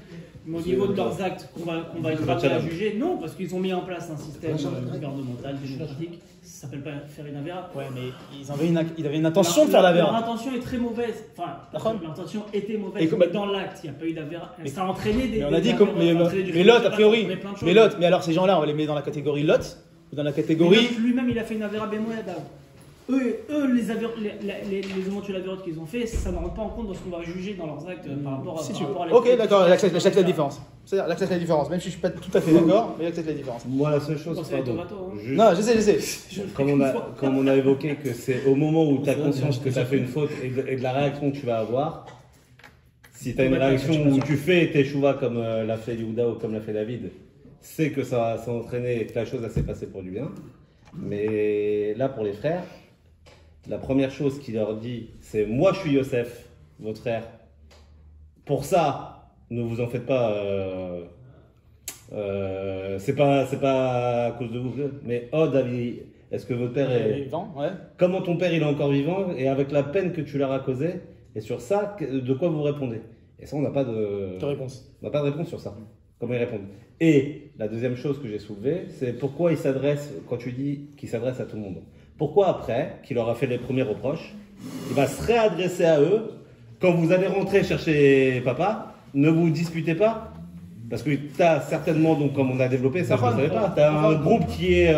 mais au niveau de leurs actes qu'on va être amené à juger, non, parce qu'ils ont mis en place un système gouvernemental, démocratique, ça s'appelle pas faire une Avera. Ouais, mais ils avaient une intention de faire la Leur Avera. intention est très mauvaise. Enfin, l'intention était mauvaise. Et comme- Mais dans l'acte, il n'y a pas eu d'Avera. Ça a entraîné des. Mais on a dit, des Averas, ça a entraîné du mais Lot, a chômage, priori, on a plein de choses. mais Lot, mais alors ces gens-là, on les met dans la catégorie Lot, ou dans la Mais catégorie. Lot lui-même, il a fait une Avera Bemoyada. Eux, les éventuels Averotes qu'ils ont fait, ça ne rentre pas en compte dans ce qu'on va juger dans leurs actes par rapport à. Si par tu veux. rapport à Ok, d'accord, j'accepte la différence. C'est-à-dire, j'accepte la différence, même si je suis pas tout à fait d'accord, mais j'accepte la différence. Moi, la seule chose, Bon, c'est pardon, tomato, hein. juste- Non, je sais. comme on a évoqué que c'est au moment où tu as conscience que tu as fait une faute et de la réaction que tu vas avoir, si tu as une réaction où tu fais tes chouvas comme l'a fait Yehuda ou comme l'a fait David, c'est que ça va entraîner et que la chose s'est passée pour du bien. Mais là, pour les frères, la première chose qu'il leur dit, c'est moi je suis Yosef, votre frère. Pour ça, ne vous en faites pas. C'est pas à cause de vous. Mais oh David, est-ce que votre père est Vivant, ouais. Comment ton père il est encore vivant et avec la peine que tu leur as causée, et sur ça, de quoi vous répondez? Et ça, on n'a pas de réponse. On n'a pas de réponse sur ça. Comment ils répondent? Et la deuxième chose que j'ai soulevée, c'est pourquoi il s'adresse, quand tu dis qu'il s'adresse à tout le monde. Pourquoi après, qu'il leur a fait les premiers reproches, il va se réadresser à eux quand vous allez rentrer chercher papa, ne vous disputez pas. Parce que tu as certainement, donc comme on a développé, ça je ne savais pas, tu as un groupe qui est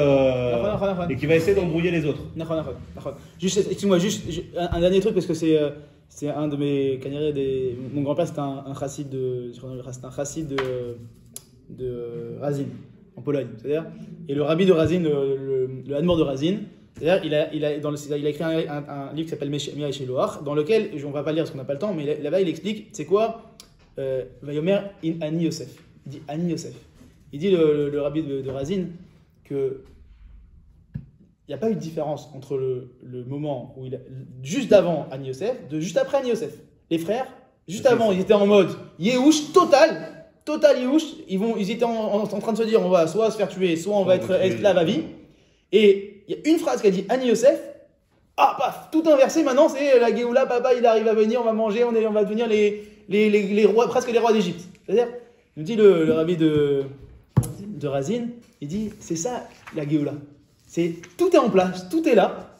et qui va essayer d'embrouiller les autres. D'accord. Juste, excuse-moi, juste un dernier truc parce que c'est un de mes mon grand-père c'était un chassid de Razin en Pologne, c'est-à-dire et le rabbi de Razin, le Hadmor de Razin, C'est-à-dire, il a écrit un livre qui s'appelle Mia et Sheloach, dans lequel, on ne va pas le lire parce qu'on n'a pas le temps, mais là-bas il explique, c'est quoi Vayomer in Ani Yosef. Il dit Ani Yosef. Il dit le rabbi de Razin que il n'y a pas eu de différence entre le moment où juste avant Ani Yosef, juste après Ani Yosef. Les frères, juste avant, ils étaient en mode Yehush total Yehush. Ils étaient en train de se dire on va soit se faire tuer, soit on va être esclave à vie. Et il y a une phrase qui a dit Ani Yosef. Ah, paf, tout inversé. Maintenant, c'est la Géoula, papa, il arrive à venir, on va manger, on va devenir les rois, presque les rois d'Égypte. C'est-à-dire, nous dit le rabbi de Razin, il dit c'est ça la Géoula. Tout est en place, tout est là.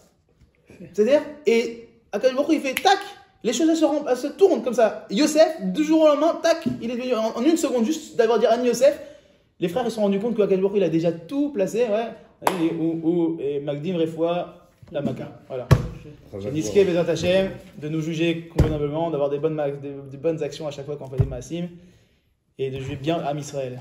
C'est-à-dire, et Akadosh Baruch Hu, il fait tac, les choses elles se tournent comme ça. Yosef, du jour au lendemain, tac, il est devenu en une seconde, juste d'avoir dit Ani Yosef. Les frères ils se sont rendus compte qu'Akadosh Baruch Hu, il a déjà tout placé, ouais. Et Magdim Refoua, la Maka. Voilà. Niske Bezat Hashem, de nous juger convenablement, d'avoir des bonnes actions à chaque fois qu'on fait des Maasim, et de juger bien Am Israël.